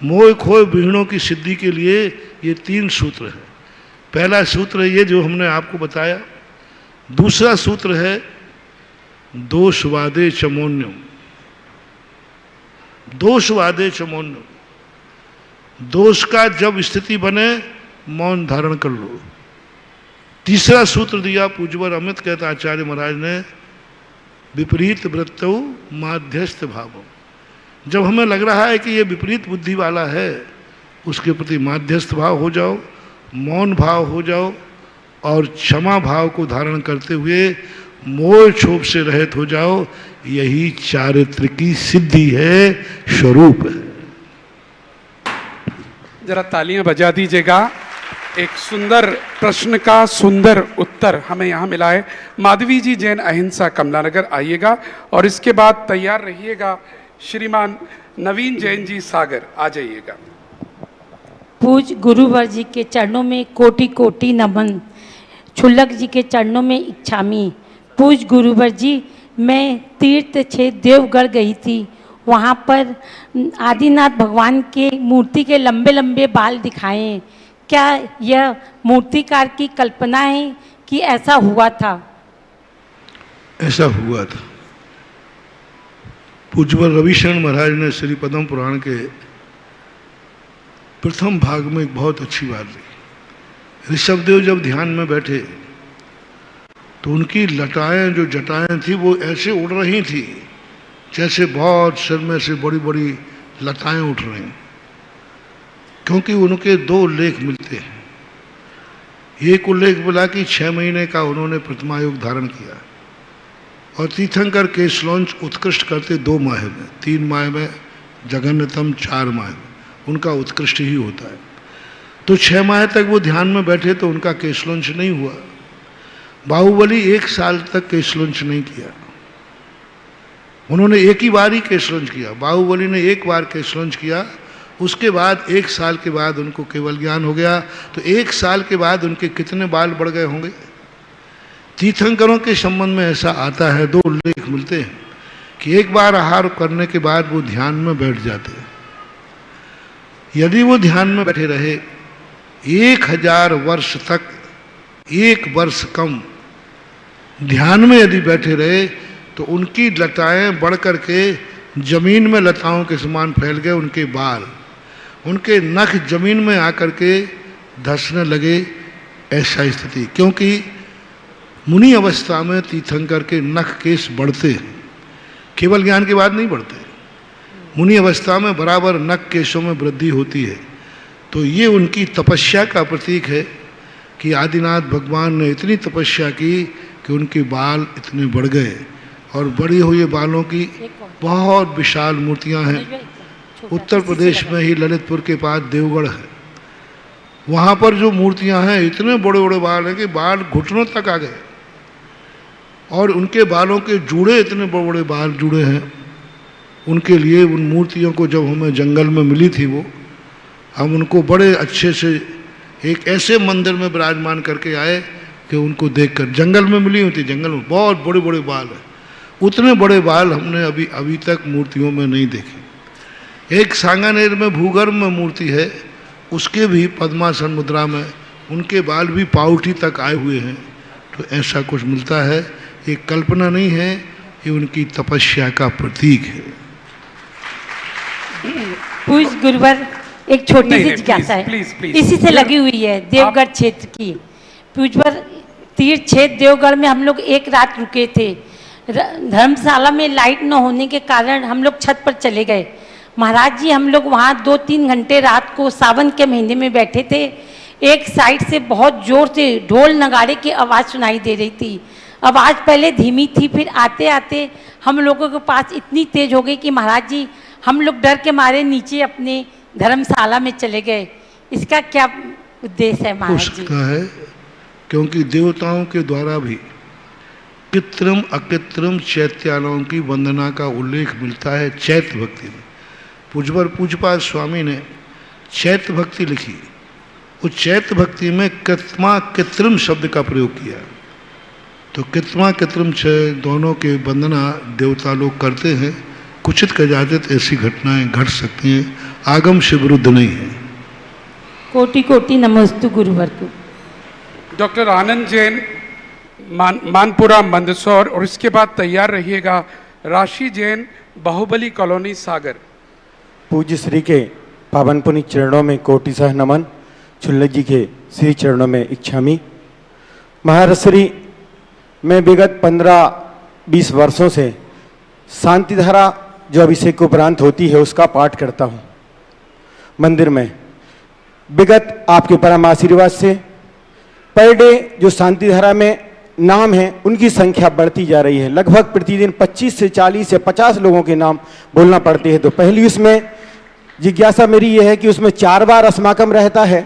मोह खोए विहीणों की सिद्धि के लिए ये 3 सूत्र है। पहला सूत्र है ये जो हमने आपको बताया। दूसरा सूत्र है दोषवादे चमोन्यम। दोषवादे चमोन्यम, दोष का जब स्थिति बने मौन धारण कर लो। तीसरा सूत्र दिया पूज्यवर अमित कहता आचार्य महाराज ने, विपरीत वृत्तौ माध्यस्थ भावम। जब हमें लग रहा है कि ये विपरीत बुद्धि वाला है, उसके प्रति माध्यस्थ भाव हो जाओ, मौन भाव हो जाओ और क्षमा भाव को धारण करते हुए मोह क्षोभ से रहित हो जाओ। यही चारित्र की सिद्धि है, स्वरूप है। जरा तालियां बजा दीजिएगा। एक सुंदर प्रश्न का सुंदर उत्तर हमें यहाँ मिला है। माधवी जी, जैन अहिंसा, कमलानगर आइएगा और इसके बाद तैयार रहिएगा। श्रीमान नवीन जैन जी, सागर आ जाइएगा। पूज गुरुवर जी के चरणों में कोटि कोटि नमन। छुल्लक जी के चरणों में इच्छामी। पूज गुरुवर जी, मैं तीर्थ क्षेत्र देवगढ़ गई थी। वहाँ पर आदिनाथ भगवान के मूर्ति के लंबे लंबे बाल दिखाए। क्या यह मूर्तिकार की कल्पना है कि ऐसा हुआ था? ऐसा हुआ था। पूज्यवर रविशरण महाराज ने श्री पद्म पुराण के प्रथम भाग में एक बहुत अच्छी बात ली। ऋषभदेव जब ध्यान में बैठे तो उनकी लटाएं, जो जटाएं थी, वो ऐसे उड़ रही थी जैसे बहुत सिर में से बड़ी बड़ी लताएं उठ रही, क्योंकि उनके 2 उल्लेख मिलते हैं। एक उल्लेख मिला कि 6 महीने का उन्होंने प्रतिमा योग धारण किया और तीर्थंकर केशलौंच उत्कृष्ट करते 2 माह में, 3 माह में जघन्यतम, 4 माह में उनका उत्कृष्ट ही होता है। तो 6 माह तक वो ध्यान में बैठे तो उनका केशलौंच नहीं हुआ। बाहुबली 1 साल तक केशलौंच नहीं किया, उन्होंने एक ही बार ही केशलौंच किया। बाहुबली ने 1 बार केशलौंच किया, उसके बाद 1 साल के बाद उनको केवल ज्ञान हो गया। तो 1 साल के बाद उनके कितने बाल बढ़ गए होंगे? तीर्थंकरों के संबंध में ऐसा आता है, 2 उल्लेख मिलते हैं कि 1 बार आहार करने के बाद वो ध्यान में बैठ जाते हैं। यदि वो ध्यान में बैठे रहे 1000 वर्ष तक, 1 वर्ष कम ध्यान में यदि बैठे रहे तो उनकी लताएं बढ़ कर के जमीन में लताओं के समान फैल गए। उनके बाल, उनके नख जमीन में आकर के धंसने लगे, ऐसा स्थिति। क्योंकि मुनि अवस्था में तीर्थंकर के नख केश बढ़ते हैं, केवल ज्ञान के बाद नहीं बढ़ते। मुनि अवस्था में बराबर नख केशों में वृद्धि होती है। तो ये उनकी तपस्या का प्रतीक है कि आदिनाथ भगवान ने इतनी तपस्या की कि उनके बाल इतने बढ़ गए और बड़ी हुई बालों की बहुत विशाल मूर्तियां हैं। उत्तर प्रदेश में ही ललितपुर के पास देवगढ़ है, वहाँ पर जो मूर्तियां हैं इतने बड़े बड़े बाल हैं कि बाल घुटनों तक आ गए और उनके बालों के जूड़े, इतने बड़े बड़े बाल जुड़े हैं। उनके लिए उन मूर्तियों को जब हमें जंगल में मिली थी, वो हम उनको बड़े अच्छे से एक ऐसे मंदिर में विराजमान करके आए कि उनको देखकर, जंगल में मिली हुई थी, जंगल में बहुत बड़े बड़े बाल हैं। उतने बड़े बाल हमने अभी तक मूर्तियों में नहीं देखे। एक सांगानेर में भूगर्भ में मूर्ति है, उसके भी पद्मासन मुद्रा में उनके बाल भी पाउठी तक आए हुए हैं। तो ऐसा कुछ मिलता है, ये कल्पना नहीं है, ये उनकी तपस्या का प्रतीक है। पूज गुरुवर, एक छोटी सी जिज्ञासा है, इसी से लगी हुई है, देवगढ़ क्षेत्र की। पूजवर, तीर्थ क्षेत्र देवगढ़ में हम लोग 1 रात रुके थे। धर्मशाला में लाइट न होने के कारण हम लोग छत पर चले गए। महाराज जी हम लोग वहाँ 2-3 घंटे रात को सावन के महीने में बैठे थे। एक साइड से बहुत जोर से ढोल नगाड़े की आवाज़ सुनाई दे रही थी। आवाज़ पहले धीमी थी, फिर आते आते हम लोगों के पास इतनी तेज हो गई कि महाराज जी हम लोग डर के मारे नीचे अपने धर्मशाला में चले गए। इसका क्या उद्देश्य है हो महाराज जी? सकता है क्योंकि देवताओं के द्वारा भी कृत्रिम अकृत्रिम चैत्यालयों की वंदना का उल्लेख मिलता है चैत्य भक्ति में। पूज्यवर पूज्यपाद स्वामी ने चैत्य भक्ति लिखी। उस चैत्य भक्ति में कृत्रिमा कृत्रिम शब्द का प्रयोग किया। तो कृत्रिमा कृत्रिम दोनों के वंदना देवता लोग करते हैं। कुचित कदाचित ऐसी घटनाएं घट सकती हैं, आगम से विरुद्ध नहीं है। कोटि कोटि नमस्तु गुरुवर को। डॉक्टर आनंद जैन मानपुरा मंदसौर, और इसके बाद तैयार रहिएगा राशि जैन बाहुबली कॉलोनी सागर। पूज्य श्री के पावन पुनीत चरणों में कोटि सह नमन। छुल्लक जी के श्री चरणों में इच्छामी। महाराज श्री मैं विगत 15-20 वर्षों से शांतिधारा जो अभिषेक उपरांत होती है उसका पाठ करता हूँ मंदिर में। विगत आपके परम आशीर्वाद से पर डे जो शांतिधारा में नाम है उनकी संख्या बढ़ती जा रही है। लगभग प्रतिदिन 25 से 40 या 50 लोगों के नाम बोलना पड़ते हैं। तो पहली उसमें जिज्ञासा मेरी यह है कि उसमें 4 बार अस्माकम रहता है,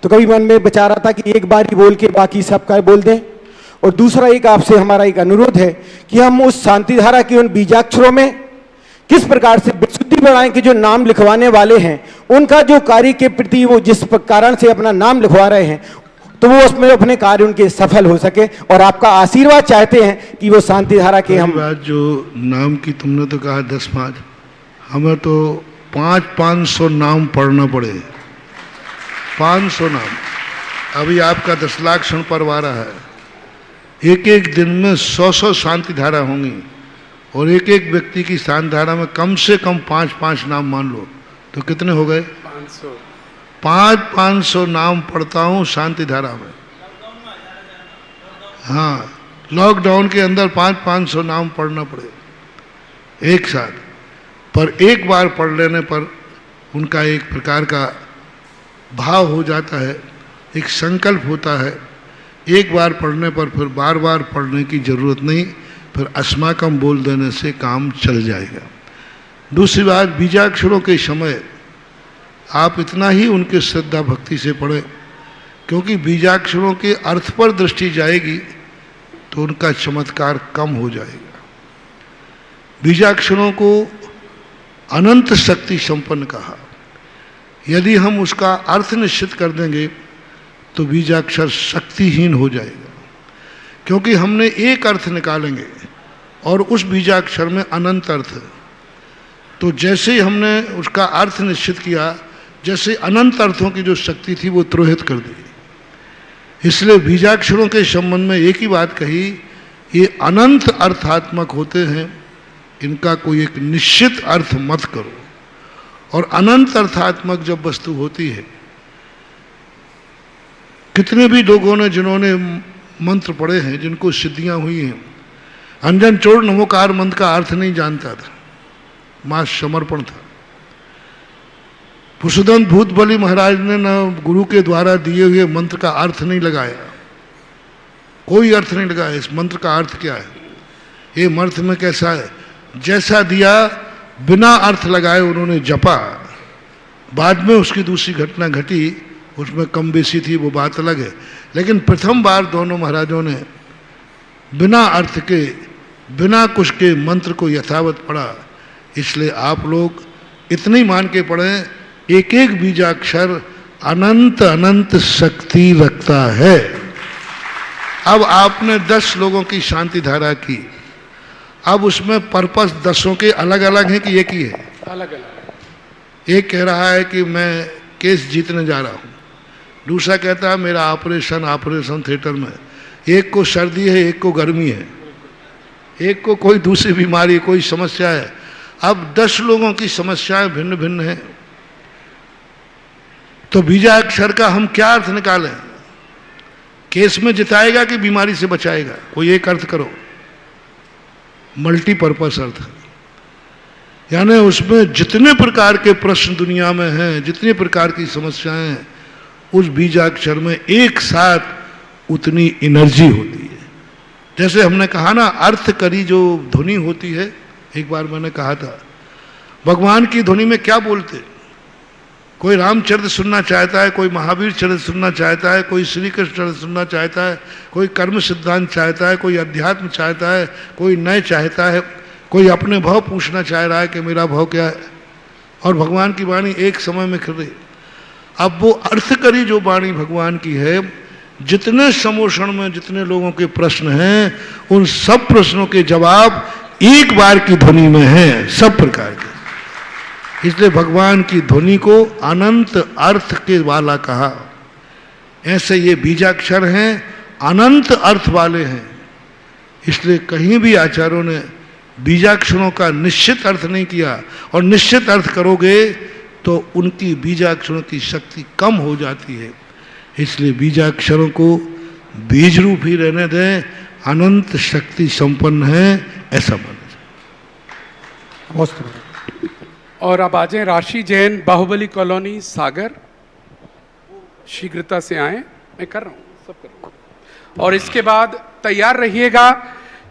तो कभी मन में विचार रहा था कि एक बार ही बोल के बाकी सबका बोल दें। और दूसरा एक आपसे हमारा एक अनुरोध है कि हम उस शांतिधारा के उन बीजाक्षरों में किस प्रकार से विशुद्धि बढ़ाएं कि जो नाम लिखवाने वाले हैं उनका जो कार्य के प्रति वो जिस कारण से अपना नाम लिखवा रहे हैं तो वो उसमें अपने कार्य उनके सफल हो सके। और आपका आशीर्वाद चाहते हैं कि वो शांतिधारा के हम बात जो नाम की तुमने तो कहा 10-5, हमें तो 500 नाम पढ़ना पड़े। 500 नाम। अभी आपका 10 लाख क्षण पर्व आ रहा है। एक एक दिन में 100 शांतिधारा होंगी और एक एक व्यक्ति की शांतिधारा में कम से कम 5 नाम मान लो तो कितने हो गए? 500 नाम पढ़ता हूँ शांतिधारा में। हाँ, लॉकडाउन के अंदर 500 नाम पढ़ना पड़े एक साथ, पर एक बार पढ़ लेने पर उनका एक प्रकार का भाव हो जाता है, एक संकल्प होता है। एक बार पढ़ने पर फिर बार बार पढ़ने की जरूरत नहीं, फिर अस्माकम बोल देने से काम चल जाएगा। दूसरी बात, बीजाक्षरों के समय आप इतना ही उनके श्रद्धा भक्ति से पढ़ें, क्योंकि बीजाक्षरों के अर्थ पर दृष्टि जाएगी तो उनका चमत्कार कम हो जाएगा। बीजाक्षरों को अनंत शक्ति संपन्न कहा। यदि हम उसका अर्थ निश्चित कर देंगे तो बीजाक्षर शक्तिहीन हो जाएगा, क्योंकि हमने एक अर्थ निकालेंगे और उस बीजाक्षर में अनंत अर्थ है। तो जैसे ही हमने उसका अर्थ निश्चित किया, जैसे अनंत अर्थों की जो शक्ति थी वो तिरोहित कर दी। इसलिए बीजाक्षरों के संबंध में एक ही बात कही, ये अनंत अर्थात्मक होते हैं, इनका कोई एक निश्चित अर्थ मत करो। और अनंत अर्थात्मक जब वस्तु होती है, कितने भी लोगों ने जिन्होंने मंत्र पढ़े हैं, जिनको सिद्धियां हुई हैं, अंजन चोर नमोकार मंत्र का अर्थ नहीं जानता था, मां समर्पण था। पुरुषोत्तम भूत बलि महाराज ने न गुरु के द्वारा दिए हुए मंत्र का अर्थ नहीं लगाया, कोई अर्थ नहीं लगाया। इस मंत्र का अर्थ क्या है, ये मंत्र में कैसा है, जैसा दिया बिना अर्थ लगाए उन्होंने जपा। बाद में उसकी दूसरी घटना घटी, उसमें कम बेसी थी, वो बात अलग है। लेकिन प्रथम बार दोनों महाराजों ने बिना अर्थ के, बिना कुछ के मंत्र को यथावत पढ़ा। इसलिए आप लोग इतनी मान के पढ़ें, एक एक बीजाक्षर अनंत अनंत शक्ति रखता है। अब आपने 10 लोगों की शांति धारा की, अब उसमें पर्पस 10 के अलग अलग हैं कि एक ही है? अलग अलग। एक कह रहा है कि मैं केस जीतने जा रहा हूँ, दूसरा कहता है मेरा ऑपरेशन थिएटर में, एक को सर्दी है, एक को गर्मी है, एक को कोई दूसरी बीमारी, कोई समस्या है। अब 10 लोगों की समस्याएं भिन्न भिन्न हैं, तो बीजाक्षर का हम क्या अर्थ निकालें? केस में जिताएगा कि बीमारी से बचाएगा? कोई एक अर्थ करो, मल्टीपर्पस अर्थ। यानी उसमें जितने प्रकार के प्रश्न दुनिया में हैं, जितने प्रकार की समस्याएं हैं, उस बीजाक्षर में एक साथ उतनी एनर्जी होती है। जैसे हमने कहा ना, अर्थ करी जो ध्वनि होती है, एक बार मैंने कहा था, भगवान की ध्वनि में क्या बोलते, कोई रामचरित्र सुनना चाहता है, कोई महावीर चरित्र सुनना चाहता है, कोई श्री कृष्ण चरित्र सुनना चाहता है, कोई कर्म सिद्धांत चाहता है, कोई अध्यात्म चाहता है, कोई नए चाहता है, कोई अपने भाव पूछना चाह रहा है कि मेरा भाव क्या है, और भगवान की वाणी एक समय में कर रही। अब वो अर्थ करी जो वाणी भगवान की है, जितने समोषण में जितने लोगों के प्रश्न हैं, उन सब प्रश्नों के जवाब एक बार की ध्वनि में हैं, सब प्रकार के। इसलिए भगवान की ध्वनि को अनंत अर्थ के वाला कहा। ऐसे ये बीजाक्षर हैं, अनंत अर्थ वाले हैं। इसलिए कहीं भी आचार्यों ने बीजाक्षरों का निश्चित अर्थ नहीं किया, और निश्चित अर्थ करोगे तो उनकी बीजाक्षरों की शक्ति कम हो जाती है। इसलिए बीजाक्षरों को बीज रूप ही रहने दें, अनंत शक्ति संपन्न है, ऐसा माना जाए। और अब आ जाए राशि जैन, बाहुबली कॉलोनी, सागर। शीघ्रता से आए, मैं कर रहा हूँ, सब कर रहा हूँ। और इसके बाद तैयार रहिएगा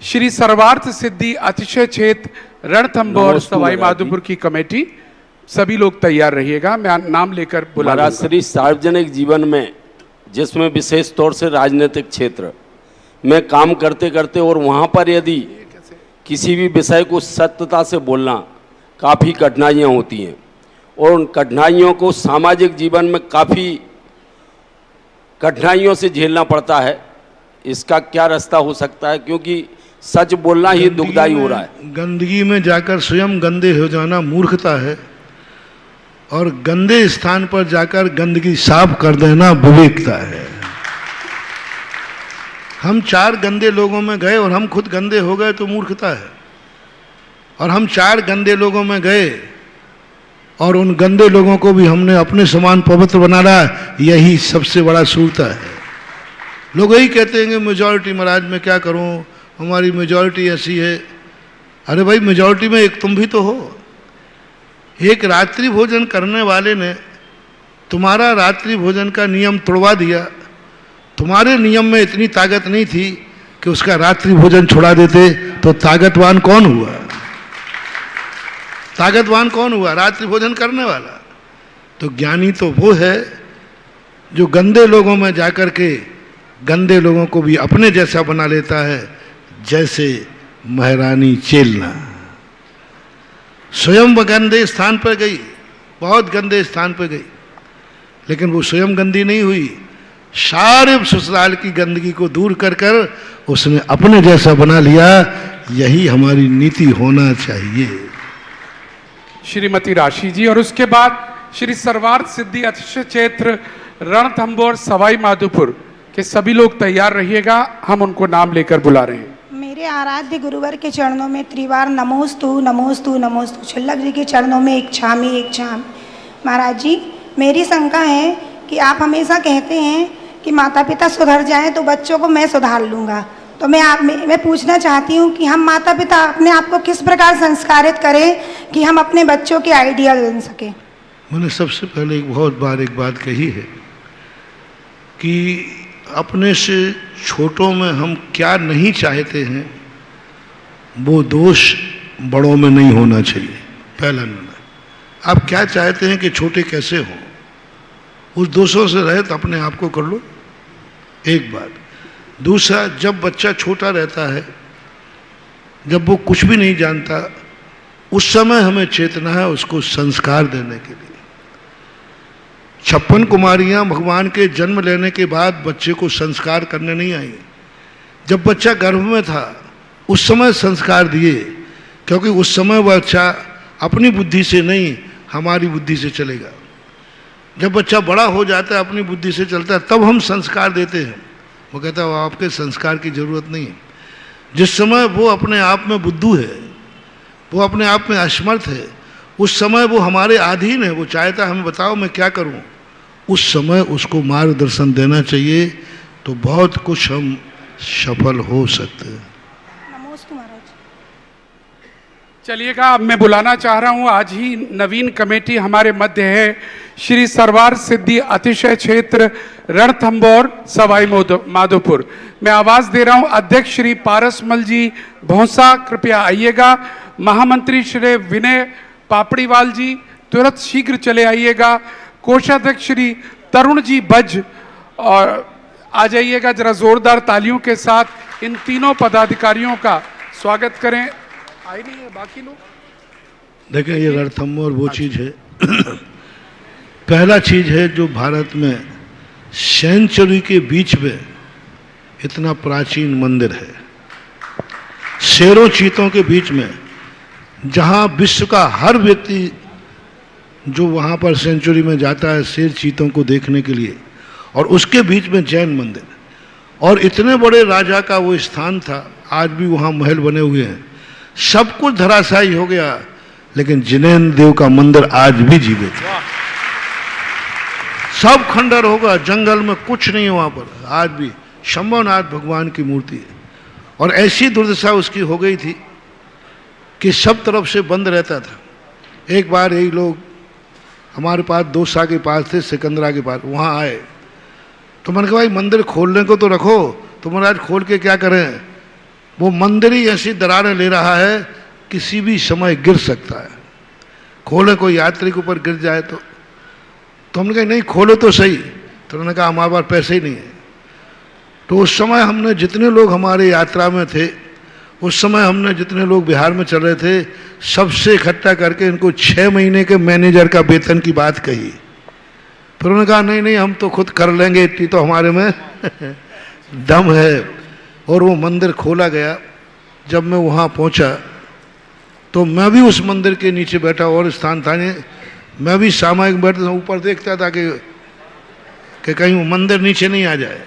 श्री सर्वार्थ सिद्धि अतिशय क्षेत्र रणथंभौर सवाई माधोपुर की कमेटी, सभी लोग तैयार रहिएगा, मैं नाम लेकर बुला महाराज श्री सार्वजनिक जीवन में, जिसमें विशेष तौर से राजनीतिक क्षेत्र में काम करते करते, और वहाँ पर यदि किसी भी विषय को सत्यता से बोलना काफ़ी कठिनाइयाँ होती हैं, और उन कठिनाइयों को सामाजिक जीवन में काफ़ी कठिनाइयों से झेलना पड़ता है। इसका क्या रास्ता हो सकता है, क्योंकि सच बोलना ही दुखदायी हो रहा है। गंदगी में जाकर स्वयं गंदे हो जाना मूर्खता है, और गंदे स्थान पर जाकर गंदगी साफ कर देना विवेकता है। हम 4 गंदे लोगों में गए और हम खुद गंदे हो गए तो मूर्खता है, और हम 4 गंदे लोगों में गए और उन गंदे लोगों को भी हमने अपने समान पवित्र बनाना, यही सबसे बड़ा सूरता है। लोग यही कहते हैं कि मेजॉरिटी महाराज में क्या करूं, हमारी मेजॉरिटी ऐसी है। अरे भाई, मेजॉरिटी में एक तुम भी तो हो। एक रात्रि भोजन करने वाले ने तुम्हारा रात्रि भोजन का नियम तोड़वा दिया। तुम्हारे नियम में इतनी ताकत नहीं थी कि उसका रात्रि भोजन छुड़ा देते, तो ताकतवान कौन हुआ? ताकतवान कौन हुआ? रात्रि भोजन करने वाला। तो ज्ञानी तो वो है जो गंदे लोगों में जाकर के गंदे लोगों को भी अपने जैसा बना लेता है, जैसे महारानी चेलना। स्वयं गंदे स्थान पर गई, बहुत गंदे स्थान पर गई, लेकिन वो स्वयं गंदी नहीं हुई। सारे ससुराल की गंदगी को दूर कर कर उसने अपने जैसा बना लिया। यही हमारी नीति होना चाहिए। श्रीमती राशि जी, और उसके बाद श्री सर्वार्थ सिद्धि अतिशय क्षेत्र रणथंभौर सवाई माधोपुर के सभी लोग तैयार रहिएगा, हम उनको नाम लेकर बुला रहे हैं। मेरे आराध्य गुरुवर के चरणों में त्रिवार नमोस्तु नमोस्तु नमोस्तु। छुल्लक जी के चरणों में इच्छामि इच्छामि। महाराज जी, मेरी शंका है कि आप हमेशा कहते हैं कि माता पिता सुधर जाएं तो बच्चों को मैं सुधार लूँगा। तो मैं पूछना चाहती हूँ कि हम माता पिता अपने आप को किस प्रकार संस्कारित करें कि हम अपने बच्चों के आइडियल बन सकें। मैंने सबसे पहले एक बात कही है कि अपने से छोटों में हम क्या नहीं चाहते हैं, वो दोष बड़ों में नहीं होना चाहिए। पहला निर्णय, आप क्या चाहते हैं कि छोटे कैसे हों, उस दोषों से रहे तो अपने आप को कर लो, एक बात। दूसरा, जब बच्चा छोटा रहता है, जब वो कुछ भी नहीं जानता, उस समय हमें चेतना है उसको संस्कार देने के लिए। 56 कुमारियां भगवान के जन्म लेने के बाद बच्चे को संस्कार करने नहीं आई। जब बच्चा गर्भ में था उस समय संस्कार दिए, क्योंकि उस समय वह बच्चा अपनी बुद्धि से नहीं, हमारी बुद्धि से चलेगा। जब बच्चा बड़ा हो जाता है, अपनी बुद्धि से चलता है, तब हम संस्कार देते हैं। वो कहता है आपके संस्कार की जरूरत नहीं है। जिस समय वो अपने आप में बुद्धू है, वो अपने आप में असमर्थ है, उस समय वो हमारे अधीन है। वो चाहता है हमें बताओ मैं क्या करूं, उस समय उसको मार्गदर्शन देना चाहिए, तो बहुत कुछ हम सफल हो सकते हैं। नमोस्तु महाराज। चलिएगा, अब मैं बुलाना चाह रहा हूं, आज ही नवीन कमेटी हमारे मध्य है, श्री सरवार सिद्धि अतिशय क्षेत्र रणथंभौर सवाई माधोपुर। मैं आवाज दे रहा हूं अध्यक्ष श्री पारसमल जी भौंसा, कृपया आइएगा। महामंत्री श्री विनय पापड़ीवाल जी तुरंत शीघ्र चले आइएगा। कोषाध्यक्ष श्री तरुण जी बज और आ जाइएगा, जरा जोरदार तालियों के साथ इन तीनों पदाधिकारियों का स्वागत करें। आई नहीं है बाकी लोग? देखें, ये रणथंभौर वो चीज़ है पहला चीज़ है जो भारत में सेंचुरी के बीच में इतना प्राचीन मंदिर है, शेरों चीतों के बीच में, जहाँ विश्व का हर व्यक्ति जो वहाँ पर सेंचुरी में जाता है शेर चीतों को देखने के लिए, और उसके बीच में जैन मंदिर, और इतने बड़े राजा का वो स्थान था। आज भी वहाँ महल बने हुए हैं, सब कुछ धराशायी हो गया, लेकिन जिनेन्द्र देव का मंदिर आज भी जीवित है। सब खंडर होगा, जंगल में कुछ नहीं है वहाँ पर, आज भी शंभुनाथ भगवान की मूर्ति है। और ऐसी दुर्दशा उसकी हो गई थी कि सब तरफ से बंद रहता था। एक बार यही लोग हमारे पास दोसा के पास थे, सिकंदरा के पास, वहाँ आए तो मैंने कहा भाई मंदिर खोलने को तो रखो, तो महाराज खोल के क्या करें, वो मंदिर ही ऐसी दरारें ले रहा है किसी भी समय गिर सकता है, खोले कोई यात्री के ऊपर गिर जाए तो हमने कहा नहीं खोलो तो सही, तो उन्होंने कहा हमारे पास पैसे ही नहीं है। तो उस समय हमने जितने लोग हमारे यात्रा में थे, उस समय हमने जितने लोग बिहार में चल रहे थे, सबसे इकट्ठा करके इनको 6 महीने के मैनेजर का वेतन की बात कही। फिर उन्होंने कहा नहीं नहीं हम तो खुद कर लेंगे, इतनी तो हमारे में दम है। और वो मंदिर खोला गया। जब मैं वहाँ पहुँचा तो मैं भी उस मंदिर के नीचे बैठा, और स्थान था नहीं, मैं भी सामायिक बैठता था, ऊपर देखता था कि कहीं वो मंदिर नीचे नहीं आ जाए,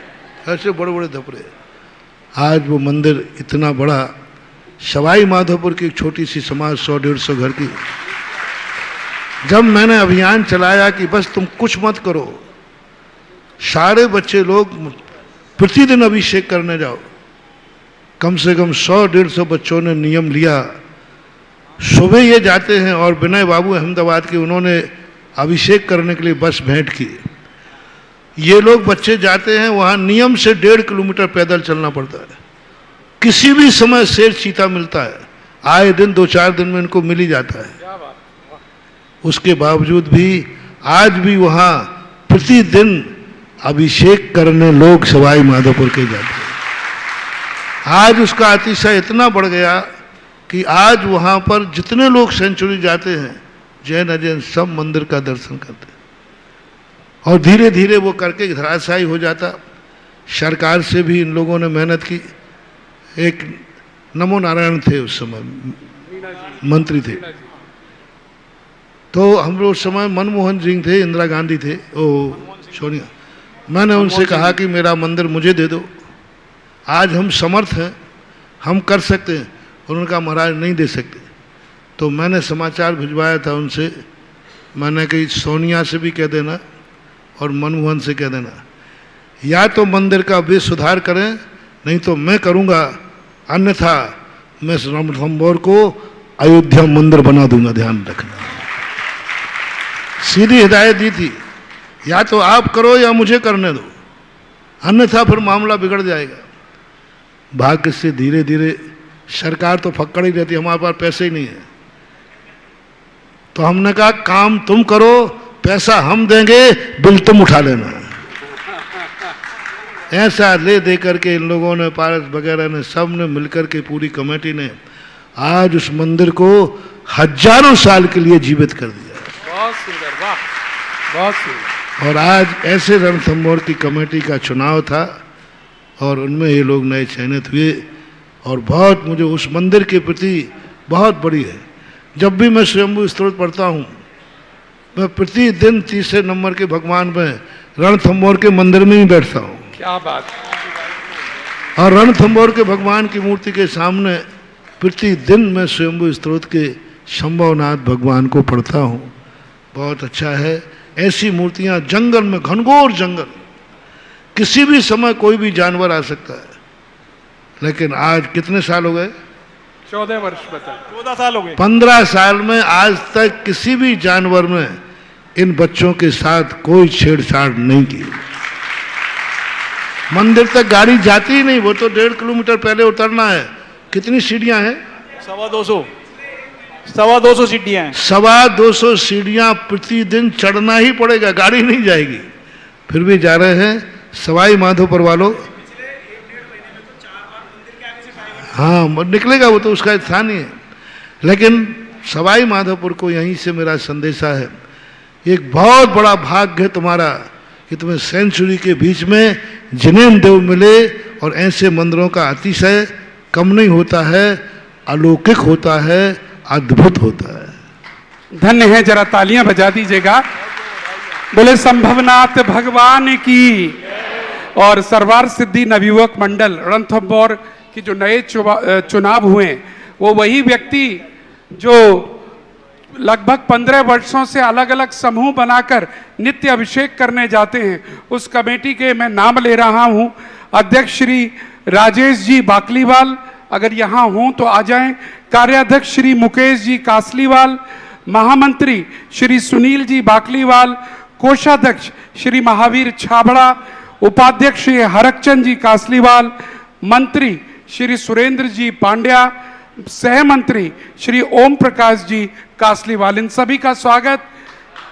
ऐसे बड़े बड़े धपड़े। आज वो मंदिर इतना बड़ा, सवाई माधोपुर की एक छोटी सी समाज 100-150 घर की, जब मैंने अभियान चलाया कि बस तुम कुछ मत करो, सारे बच्चे लोग प्रतिदिन अभिषेक करने जाओ, कम से कम 100-150 बच्चों ने नियम लिया। सुबह ये जाते हैं, और विनय बाबू अहमदाबाद के, उन्होंने अभिषेक करने के लिए बस भेंट की। ये लोग बच्चे जाते हैं वहाँ, नियम से 1.5 किलोमीटर पैदल चलना पड़ता है। किसी भी समय शेर चीता मिलता है, आए दिन 2-4 दिन में इनको मिल ही जाता है। उसके बावजूद भी आज भी वहाँ प्रतिदिन अभिषेक करने लोग सवाई माधोपुर के जाते हैं। आज उसका अतिशय इतना बढ़ गया कि आज वहाँ पर जितने लोग सेंचुरी जाते हैं, जैन अजैन सब मंदिर का दर्शन करते हैं, और धीरे धीरे वो करके धराशायी हो जाता। सरकार से भी इन लोगों ने मेहनत की। एक नमो नारायण थे उस समय, मंत्री थे, तो हम लोग उस समय मनमोहन सिंह थे, इंदिरा गांधी थे, ओ सोनिया। मैंने उनसे कहा कि मेरा मंदिर मुझे दे दो, आज हम समर्थ हैं, हम कर सकते हैं। उन्होंने कहा महाराज नहीं दे सकते। तो मैंने समाचार भिजवाया था उनसे, मैंने कही सोनिया से भी कह देना और मनमोहन से कह देना, या तो मंदिर का वे सुधार करें, नहीं तो मैं करूँगा, अन्यथा मैं रणथंभौर को अयोध्या मंदिर बना दूंगा। ध्यान रखना, सीधी हिदायत दी थी, या तो आप करो या मुझे करने दो, अन्यथा फिर मामला बिगड़ जाएगा। भाग्य से धीरे धीरे सरकार तो फक्कड़ ही रहती, हमारे पास पैसे ही नहीं है, तो हमने कहा काम तुम करो, पैसा हम देंगे, बिल तुम उठा लेना। ऐसा ले दे करके इन लोगों ने, पारस वगैरह ने, सब ने मिलकर के, पूरी कमेटी ने आज उस मंदिर को हजारों साल के लिए जीवित कर दिया। बहुत सुंदर, वाह, बहुत सुंदर। और आज ऐसे रणथंभौर की कमेटी का चुनाव था, और उनमें ये लोग नए चयनित हुए, और बहुत मुझे उस मंदिर के प्रति बहुत बड़ी है। जब भी मैं स्वयंभू स्तोत्र पढ़ता हूँ, मैं प्रतिदिन 3 नंबर के भगवान में रणथंभौर के मंदिर में ही बैठता हूँ। क्या बात। और रणथंभौर के भगवान की मूर्ति के सामने प्रतिदिन मैं स्वयंभू स्तोत्र के शंभुनाथ भगवान को पढ़ता हूँ। बहुत अच्छा है। ऐसी मूर्तियाँ जंगल में, घनघोर जंगल, किसी भी समय कोई भी जानवर आ सकता है, लेकिन आज कितने साल हो गए, 14 वर्ष बता 14 साल हो गए। 15 साल में आज तक किसी भी जानवर में इन बच्चों के साथ कोई छेड़छाड़ नहीं की। मंदिर तक गाड़ी जाती ही नहीं, वो तो 1.5 किलोमीटर पहले उतरना है। कितनी सीढ़ियां हैं? 250 सीढ़ियां हैं। 250 सीढ़ियां प्रतिदिन चढ़ना ही पड़ेगा, गाड़ी नहीं जाएगी। फिर भी जा रहे हैं। सवाई माधोपुर वालों, हाँ निकलेगा वो तो, उसका स्थान ही है। लेकिन सवाई माधोपुर को यहीं से मेरा संदेशा है, एक बहुत बड़ा भाग्य है तुम्हारा कि तुम्हें सेंचुरी के बीच में जिनेंद्र देव मिले। और ऐसे मंदिरों का अतिशय कम नहीं होता है, अलौकिक होता है, अद्भुत होता है। धन्य है, जरा तालियां बजा दीजिएगा। बोले संभवनाथ भगवान की। और सरवार सिद्धि नवयुवक मंडल रणथंभौर की जो नए चुनाव हुए, वो वही व्यक्ति जो लगभग 15 वर्षों से अलग अलग समूह बनाकर नित्य अभिषेक करने जाते हैं, उस कमेटी के मैं नाम ले रहा हूं। अध्यक्ष श्री राजेश जी बाकलीवाल, अगर यहां हों तो आ जाएं। कार्याध्यक्ष श्री मुकेश जी कासलीवाल, महामंत्री श्री सुनील जी बाकलीवाल, कोषाध्यक्ष श्री महावीर छाबड़ा, उपाध्यक्ष श्री हरकचंद जी कासलीवाल, मंत्री श्री सुरेंद्र जी पांड्या, सह मंत्री श्री ओम प्रकाश जी कासलीवाल, इन सभी का स्वागत।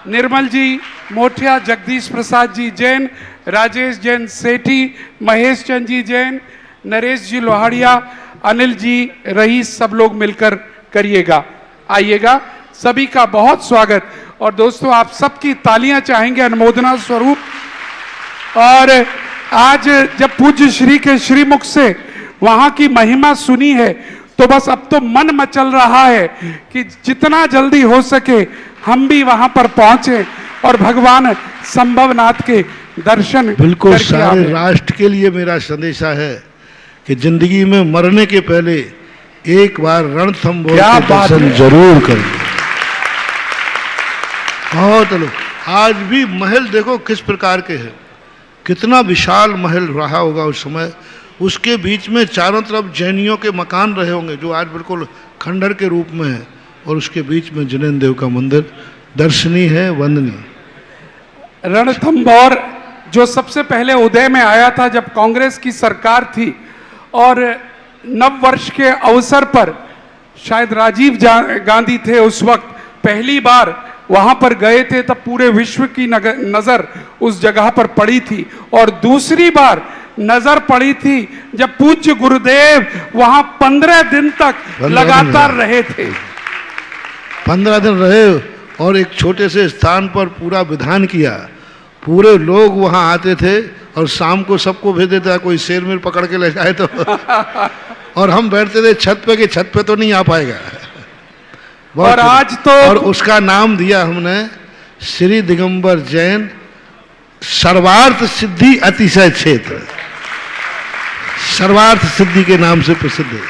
निर्मल जी मोठिया, जगदीश प्रसाद जी जैन, राजेश जैन सेठी, महेश चंद जी जैन, नरेश जी लोहाड़िया, अनिल जी रईस, सब लोग मिलकर करिएगा, आइएगा। सभी का बहुत स्वागत। और दोस्तों, आप सबकी तालियां चाहेंगे अनुमोदना स्वरूप। और आज जब पूज्य श्री के श्रीमुख से वहां की महिमा सुनी है, तो बस अब तो मन मचल रहा है कि जितना जल्दी हो सके हम भी वहां पर पहुंचे और भगवान संभवनाथ के दर्शन। बिल्कुल, सारे राष्ट्र के लिए मेरा संदेशा है कि जिंदगी में मरने के पहले एक बार रणथंभौर के दर्शन जरूर करें। बहुत लोग, आज भी महल देखो किस प्रकार के हैं, कितना विशाल महल रहा होगा उस समय। उसके बीच में चारों तरफ जैनियों के मकान रहे होंगे जो आज बिल्कुल खंडर के रूप में है, और उसके बीच में जिनेंद्र देव का मंदिर दर्शनीय है, वंदनीय। रणथंभौर जो सबसे पहले उदय में आया था जब कांग्रेस की सरकार थी, और नव वर्ष के अवसर पर शायद राजीव गांधी थे उस वक्त, पहली बार वहां पर गए थे, तब पूरे विश्व की नजर उस जगह पर पड़ी थी। और दूसरी बार नजर पड़ी थी जब पूज्य गुरुदेव वहां 15 दिन तक लगातार रहे थे। 15 दिन रहे और एक छोटे से स्थान पर पूरा विधान किया। पूरे लोग वहां आते थे और शाम को सबको भेज देता, कोई शेर मेर पकड़ के ले जाए तो और हम बैठते थे छत पे, कि छत पे तो नहीं आ पाएगा। और आज तो, और उसका नाम दिया हमने श्री दिगंबर जैन सर्वार्थ सिद्धि अतिशय क्षेत्र, सर्वार्थ सिद्धि के नाम से प्रसिद्ध है।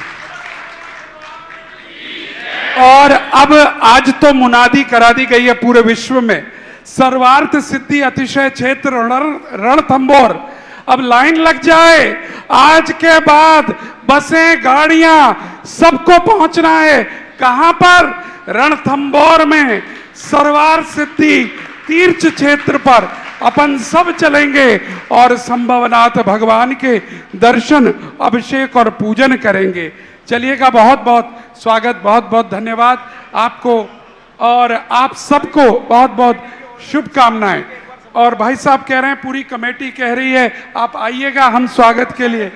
और अब आज तो मुनादी करा दी गई है पूरे विश्व में, सर्वार्थ सिद्धि अतिशय क्षेत्र रणथंभौर। अब लाइन लग जाए, आज के बाद बसें गाड़ियां सबको पहुंचना है। कहां पर? रणथंभौर में सर्वार्थ सिद्धि तीर्थ क्षेत्र पर अपन सब चलेंगे और संभवनाथ भगवान के दर्शन, अभिषेक और पूजन करेंगे। चलिएगा, बहुत बहुत स्वागत, बहुत बहुत धन्यवाद आपको और आप सबको बहुत बहुत शुभकामनाएं। और भाई साहब कह रहे हैं, पूरी कमेटी कह रही है आप आइएगा, हम स्वागत के लिए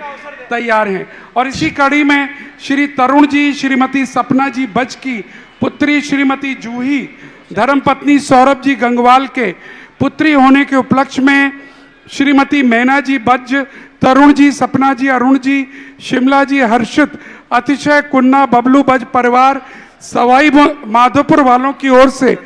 तैयार हैं। और इसी कड़ी में श्री तरुण जी, श्रीमती सपना जी बज की पुत्री श्रीमती जूही, धर्मपत्नी सौरभ जी गंगवाल के पुत्री होने के उपलक्ष्य में श्रीमती मैना जी बज, तरुण जी, सपना जी, अरुण जी, शिमला जी, हर्षित, अतिशय, कुन्ना, बबलू बज परिवार, सवाई माधोपुर वालों की ओर से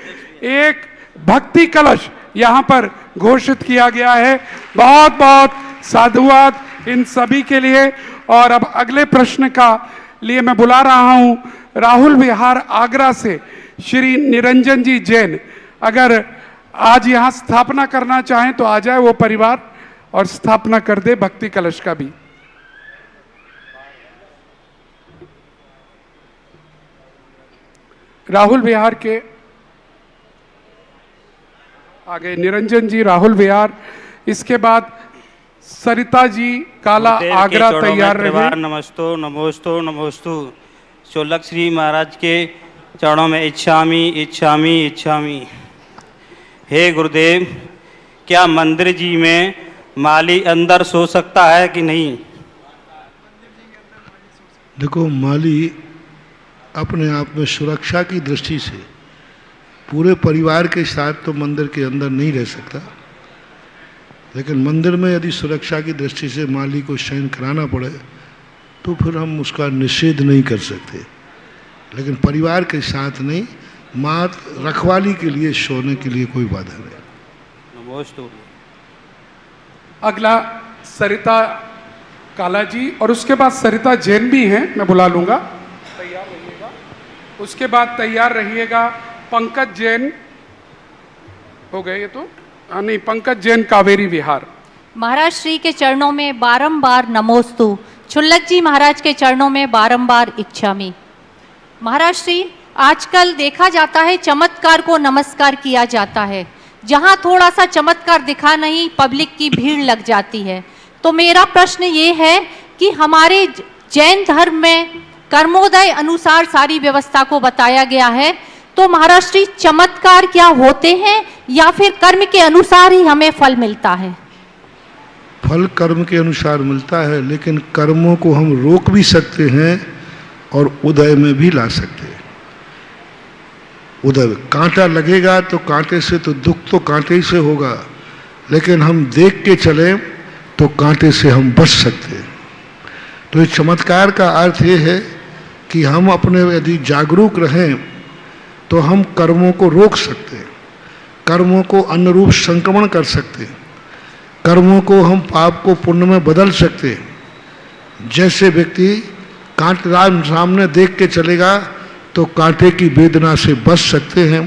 एक भक्ति कलश यहाँ पर घोषित किया गया है। बहुत बहुत साधुवाद इन सभी के लिए। और अब अगले प्रश्न का लिए मैं बुला रहा हूं राहुल विहार आगरा से श्री निरंजन जी जैन। अगर आज यहाँ स्थापना करना चाहें तो आ जाए वो परिवार और स्थापना कर दे भक्ति कलश का भी। राहुल विहार के आगे निरंजन जी, राहुल विहार, इसके बाद सरिता जी काला आगरा तैयार रहे। नमस्तो नमोस्तु नमोस्तु। चोलक श्री महाराज के चरणों में इच्छामी इच्छामी इच्छामी। हे गुरुदेव, क्या मंदिर जी में माली अंदर सो सकता है कि नहीं? देखो, माली अपने आप में सुरक्षा की दृष्टि से पूरे परिवार के साथ तो मंदिर के अंदर नहीं रह सकता, लेकिन मंदिर में यदि सुरक्षा की दृष्टि से माली को शयन कराना पड़े तो फिर हम उसका निषेध नहीं कर सकते, लेकिन परिवार के साथ नहीं, मात रखवाली के लिए सोने के लिए कोई बाधा नहीं। नमोस्तु। अगला सरिता काला जी, और उसके बाद सरिता जैन भी हैं, मैं बुला लूंगा, तैयार रहिएगा। उसके बाद तैयार रहिएगा पंकज जैन, हो गए ये तो, नहीं, पंकज जैन कावेरी विहार। महाराज श्री के चरणों में बारंबार नमोस्तु। छुल्लक जी महाराज के चरणों में बारंबार इच्छामी। महाराज श्री, आजकल देखा जाता है चमत्कार को नमस्कार किया जाता है, जहां थोड़ा सा चमत्कार दिखा नहीं पब्लिक की भीड़ लग जाती है। तो मेरा प्रश्न ये है कि हमारे जैन धर्म में कर्मोदय अनुसार सारी व्यवस्था को बताया गया है, तो महाराज श्री चमत्कार क्या होते हैं या फिर कर्म के अनुसार ही हमें फल मिलता है? फल कर्म के अनुसार मिलता है, लेकिन कर्मों को हम रोक भी सकते हैं और उदय में भी ला सकते हैं। उदय कांटा लगेगा तो कांटे से तो दुख तो कांटे ही से होगा, लेकिन हम देख के चलें तो कांटे से हम बच सकते हैं। तो इस चमत्कार का अर्थ ये है कि हम अपने यदि जागरूक रहें तो हम कर्मों को रोक सकते हैं, कर्मों को अनुरूप संक्रमण कर सकते हैं, कर्मों को हम पाप को पुण्य में बदल सकते हैं। जैसे व्यक्ति कांटा सामने देख के चलेगा तो कांटे की वेदना से बच सकते हैं।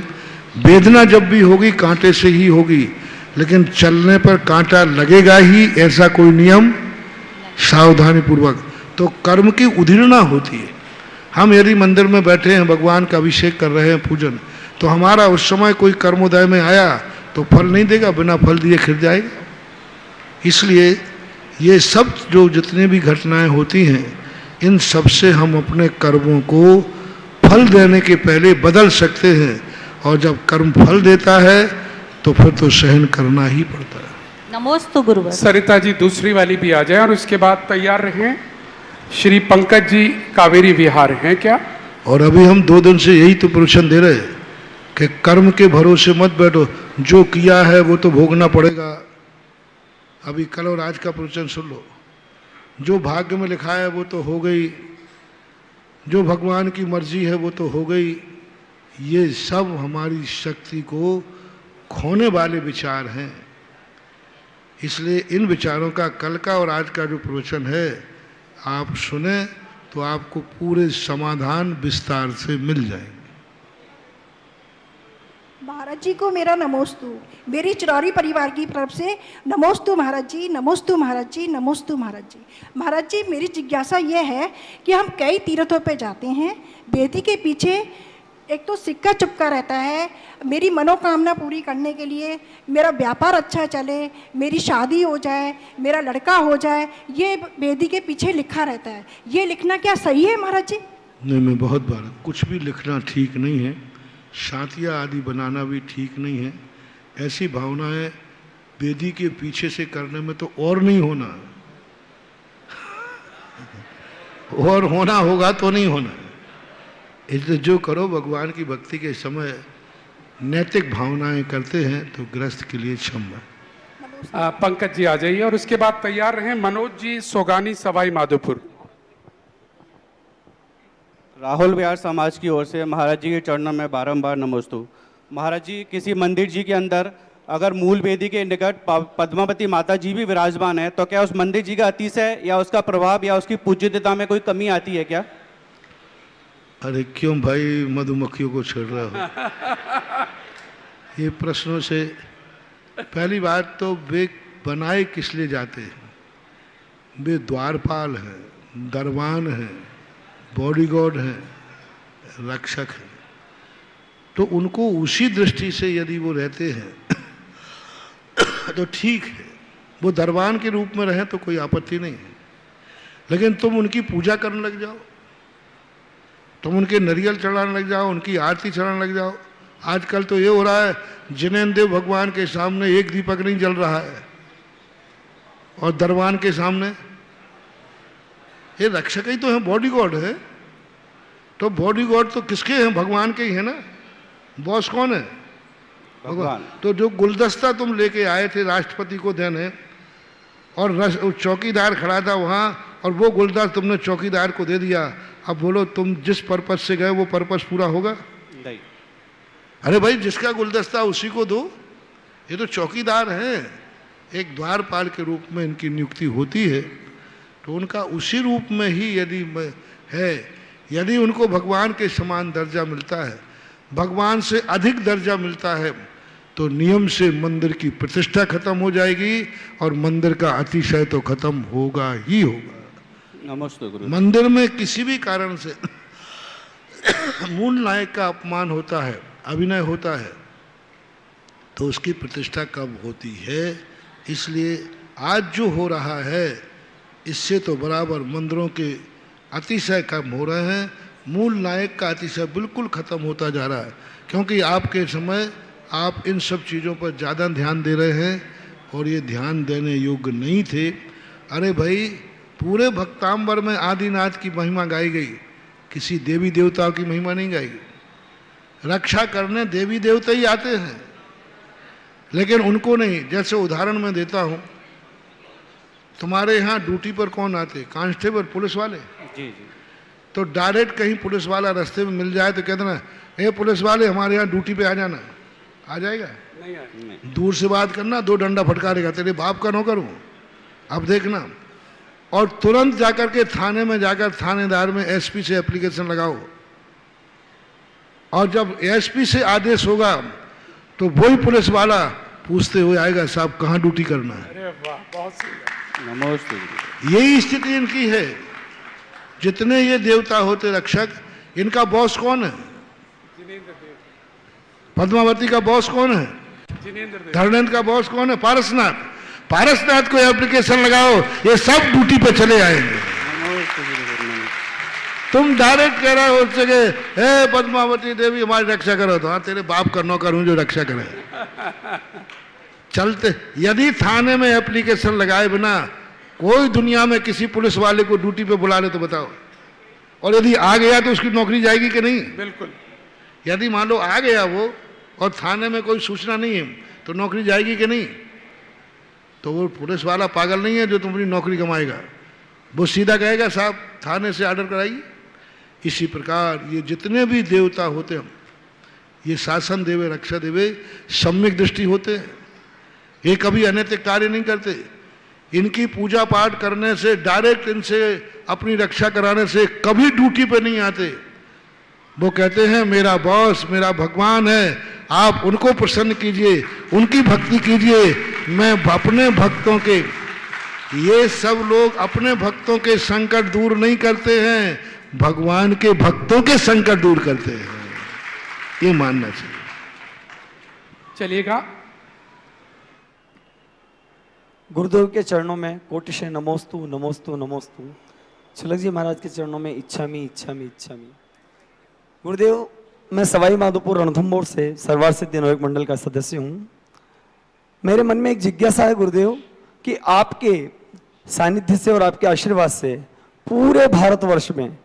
वेदना जब भी होगी कांटे से ही होगी, लेकिन चलने पर कांटा लगेगा ही, ऐसा कोई नियम सावधानी पूर्वक। तो कर्म की उधीड़ना होती है। हम यदि मंदिर में बैठे हैं, भगवान का अभिषेक कर रहे हैं, पूजन, तो हमारा उस समय कोई कर्मोदय में आया तो फल नहीं देगा, बिना फल दिए खिर जाएगा। इसलिए ये सब जो जितने भी घटनाएं होती हैं, इन सब से हम अपने कर्मों को फल देने के पहले बदल सकते हैं, और जब कर्म फल देता है तो फिर तो सहन करना ही पड़ता है। नमोस्तु गुरुवर। सरिता जी दूसरी वाली भी आ जाए, और उसके बाद तैयार रहें श्री पंकज जी कावेरी विहार हैं क्या? और अभी हम 2 दिन से यही तो प्रवचन दे रहे हैं कि कर्म के भरोसे मत बैठो, जो किया है वो तो भोगना पड़ेगा। अभी कल और आज का प्रवचन सुन लो, जो भाग्य में लिखा है वो तो हो गई, जो भगवान की मर्जी है वो तो हो गई। ये सब हमारी शक्ति को खोने वाले विचार हैं। इसलिए इन विचारों का कल का और आज का जो प्रवचन है आप सुने तो आपको पूरे समाधान विस्तार से मिल जाएंगे। महाराज जी को मेरा नमोस्तु। मेरी चिरौरी परिवार की तरफ से नमोस्तु महाराज जी, नमोस्तु महाराज जी, नमोस्तु महाराज जी। महाराज जी, मेरी जिज्ञासा ये है कि हम कई तीर्थों पे जाते हैं, वेदी के पीछे एक तो सिक्का चिपका रहता है, मेरी मनोकामना पूरी करने के लिए, मेरा व्यापार अच्छा चले, मेरी शादी हो जाए, मेरा लड़का हो जाए, ये वेदी के पीछे लिखा रहता है। ये लिखना क्या सही है महाराज जी? नहीं, मैं बहुत बार, कुछ भी लिखना ठीक नहीं है, शांतियाँ आदि बनाना भी ठीक नहीं है। ऐसी भावनाएं वेदी के पीछे से करने में तो और नहीं होना, और होना होगा तो नहीं होना। इसलिए जो करो भगवान की भक्ति के समय नैतिक भावनाएं करते हैं तो गृहस्थ के लिए क्षम है। पंकज जी आ जाइए, और उसके बाद तैयार रहें मनोज जी सोगानी सवाई माधोपुर। राहुल विहार समाज की ओर से महाराज जी के चरणों में बारंबार नमोस्तु। महाराज जी, किसी मंदिर जी के अंदर अगर मूल वेदी के निकट पद्मावती माता जी भी विराजमान है, तो क्या उस मंदिर जी का अतिशय या उसका प्रभाव या उसकी पूज्यता में कोई कमी आती है क्या? अरे क्यों भाई मधुमक्खियों को छेड़ रहा हो? ये प्रश्नों से पहली बात तो वे बनाए किस लिए जाते हैं? वे द्वारपाल हैं, दरबान हैं, बॉडीगार्ड हैं, रक्षक हैं। तो उनको उसी दृष्टि से यदि वो रहते हैं तो ठीक है, वो दरबान के रूप में रहें तो कोई आपत्ति नहीं है। लेकिन तुम उनकी पूजा करने लग जाओ, तुम उनके नरियल चढ़ाने लग जाओ, उनकी आरती चढ़ाने लग जाओ। आजकल तो ये हो रहा है, जिनेंद्र देव भगवान के सामने एक दीपक नहीं जल रहा है और दरबान के सामने, ये रक्षक ही तो है, बॉडी गार्ड है। तो बॉडी गार्ड तो किसके हैं? भगवान के ही है ना। बॉस कौन है? भगवान। तो जो गुलदस्ता तुम लेके आए थे राष्ट्रपति को देने, और चौकीदार खड़ा था वहाँ, और वो गुलदस्ता तुमने चौकीदार को दे दिया। अब बोलो तुम जिस पर्पज से गए वो पर्पज पूरा होगा? नहीं। अरे भाई, जिसका गुलदस्ता उसी को दो। ये तो चौकीदार हैं, एक द्वारपाल के रूप में इनकी नियुक्ति होती है, तो उनका उसी रूप में ही यदि है, यदि उनको भगवान के समान दर्जा मिलता है, भगवान से अधिक दर्जा मिलता है, तो नियम से मंदिर की प्रतिष्ठा खत्म हो जाएगी और मंदिर का अतिशय तो खत्म होगा ही होगा। नमस्ते गुरु। मंदिर में किसी भी कारण से मूल नायक का अपमान होता है, अभिनय होता है, तो उसकी प्रतिष्ठा कब होती है? इसलिए आज जो हो रहा है, इससे तो बराबर मंदिरों के अतिशय कम हो रहे हैं, मूल नायक का अतिशय बिल्कुल खत्म होता जा रहा है। क्योंकि आपके समय आप इन सब चीज़ों पर ज़्यादा ध्यान दे रहे हैं और ये ध्यान देने योग्य नहीं थे। अरे भाई, पूरे भक्तांबर में आदिनाथ की महिमा गाई गई, किसी देवी देवताओं की महिमा नहीं गाई। रक्षा करने देवी देवता ही आते हैं, लेकिन उनको नहीं। जैसे उदाहरण मैं देता हूँ, तुम्हारे यहाँ ड्यूटी पर कौन आते? कांस्टेबल, पुलिस वाले। जी जी। तो डायरेक्ट कहीं पुलिस वाला रास्ते में मिल जाए तो कहते ना, ए पुलिस वाले हमारे यहाँ ड्यूटी पे आ जाना, आ जाएगा? नहीं। दूर से बात करना, 2 डंडा फटकारेगा, तेरे बाप का नौकर हूँ, अब देखना। और तुरंत जाकर के थाने में जाकर थानेदार में एसपी से एप्लीकेशन लगाओ, और जब एसपी से आदेश होगा तो वही पुलिस वाला पूछते हुए आएगा, साहब कहाँ ड्यूटी करना है? अरे वाह, बहुत सुंदर। नमस्ते गुरु। यही स्थिति इनकी है। जितने ये देवता होते रक्षक, इनका बॉस कौन है? जिनेंद्र देव। पद्मावती का बॉस कौन है? जिनेंद्र देव। धर्मेंद्र का बॉस कौन है? पारसनाथ। पारसनाथ को एप्लीकेशन लगाओ, ये सब ड्यूटी पे चले आएंगे। तुम डायरेक्ट कह रहे हो उससे कि हे पद्मावती देवी हमारी रक्षा करो, तो हाँ तेरे बाप का नौकर हूं जो रक्षा करे। चलते यदि थाने में एप्लीकेशन लगाए बिना कोई दुनिया में किसी पुलिस वाले को ड्यूटी पे बुला ले तो बताओ, और यदि आ गया तो उसकी नौकरी जाएगी कि नहीं? बिल्कुल। यदि मान लो आ गया वो और थाने में कोई सूचना नहीं है तो नौकरी जाएगी कि नहीं? तो वो पुलिस वाला पागल नहीं है जो तुम्हारी नौकरी कमाएगा, वो सीधा कहेगा साहब थाने से ऑर्डर कराइए। इसी प्रकार ये जितने भी देवता होते हैं, ये शासन देवे रक्षा देवे सम्यक दृष्टि होते हैं, ये कभी अनैतिक कार्य नहीं करते। इनकी पूजा पाठ करने से, डायरेक्ट इनसे अपनी रक्षा कराने से कभी ड्यूटी पे नहीं आते। वो कहते हैं मेरा बॉस मेरा भगवान है, आप उनको प्रसन्न कीजिए, उनकी भक्ति कीजिए। मैं अपने भक्तों के, ये सब लोग अपने भक्तों के संकट दूर नहीं करते हैं, भगवान के भक्तों के संकट दूर करते हैं, ये मानना चाहिए। चलिएगा। गुरुदेव के चरणों में कोटिशय नमोस्तु नमोस्तु नमोस्तु। छुलक जी महाराज के चरणों में इच्छामी इच्छामी इच्छामी। गुरुदेव, मैं सवाई माधोपुर रणथंभौर से सरवार सिद्धि नवयुग मंडल का सदस्य हूँ। मेरे मन में एक जिज्ञासा है गुरुदेव कि आपके सानिध्य से और आपके आशीर्वाद से पूरे भारतवर्ष में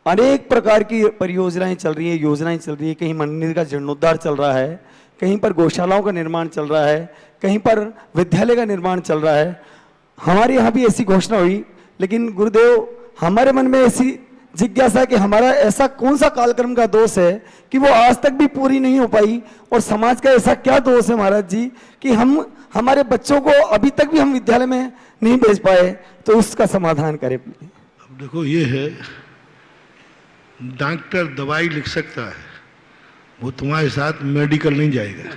अनेक प्रकार की परियोजनाएं चल रही है, योजनाएं चल रही है। कहीं मंदिर का जीर्णोद्धार चल रहा है, कहीं पर गौशालाओं का निर्माण चल रहा है, कहीं पर विद्यालय का निर्माण चल रहा है। हमारे यहाँ भी ऐसी घोषणा हुई, लेकिन गुरुदेव हमारे मन में ऐसी जिज्ञासा कि हमारा ऐसा कौन सा कालक्रम का दोष है कि वो आज तक भी पूरी नहीं हो पाई, और समाज का ऐसा क्या दोष है महाराज जी कि हम हमारे बच्चों को अभी तक भी हम विद्यालय में नहीं भेज पाए, तो उसका समाधान करें। अब देखो ये है, डॉक्टर दवाई लिख सकता है, वो तुम्हारे साथ मेडिकल नहीं जाएगा।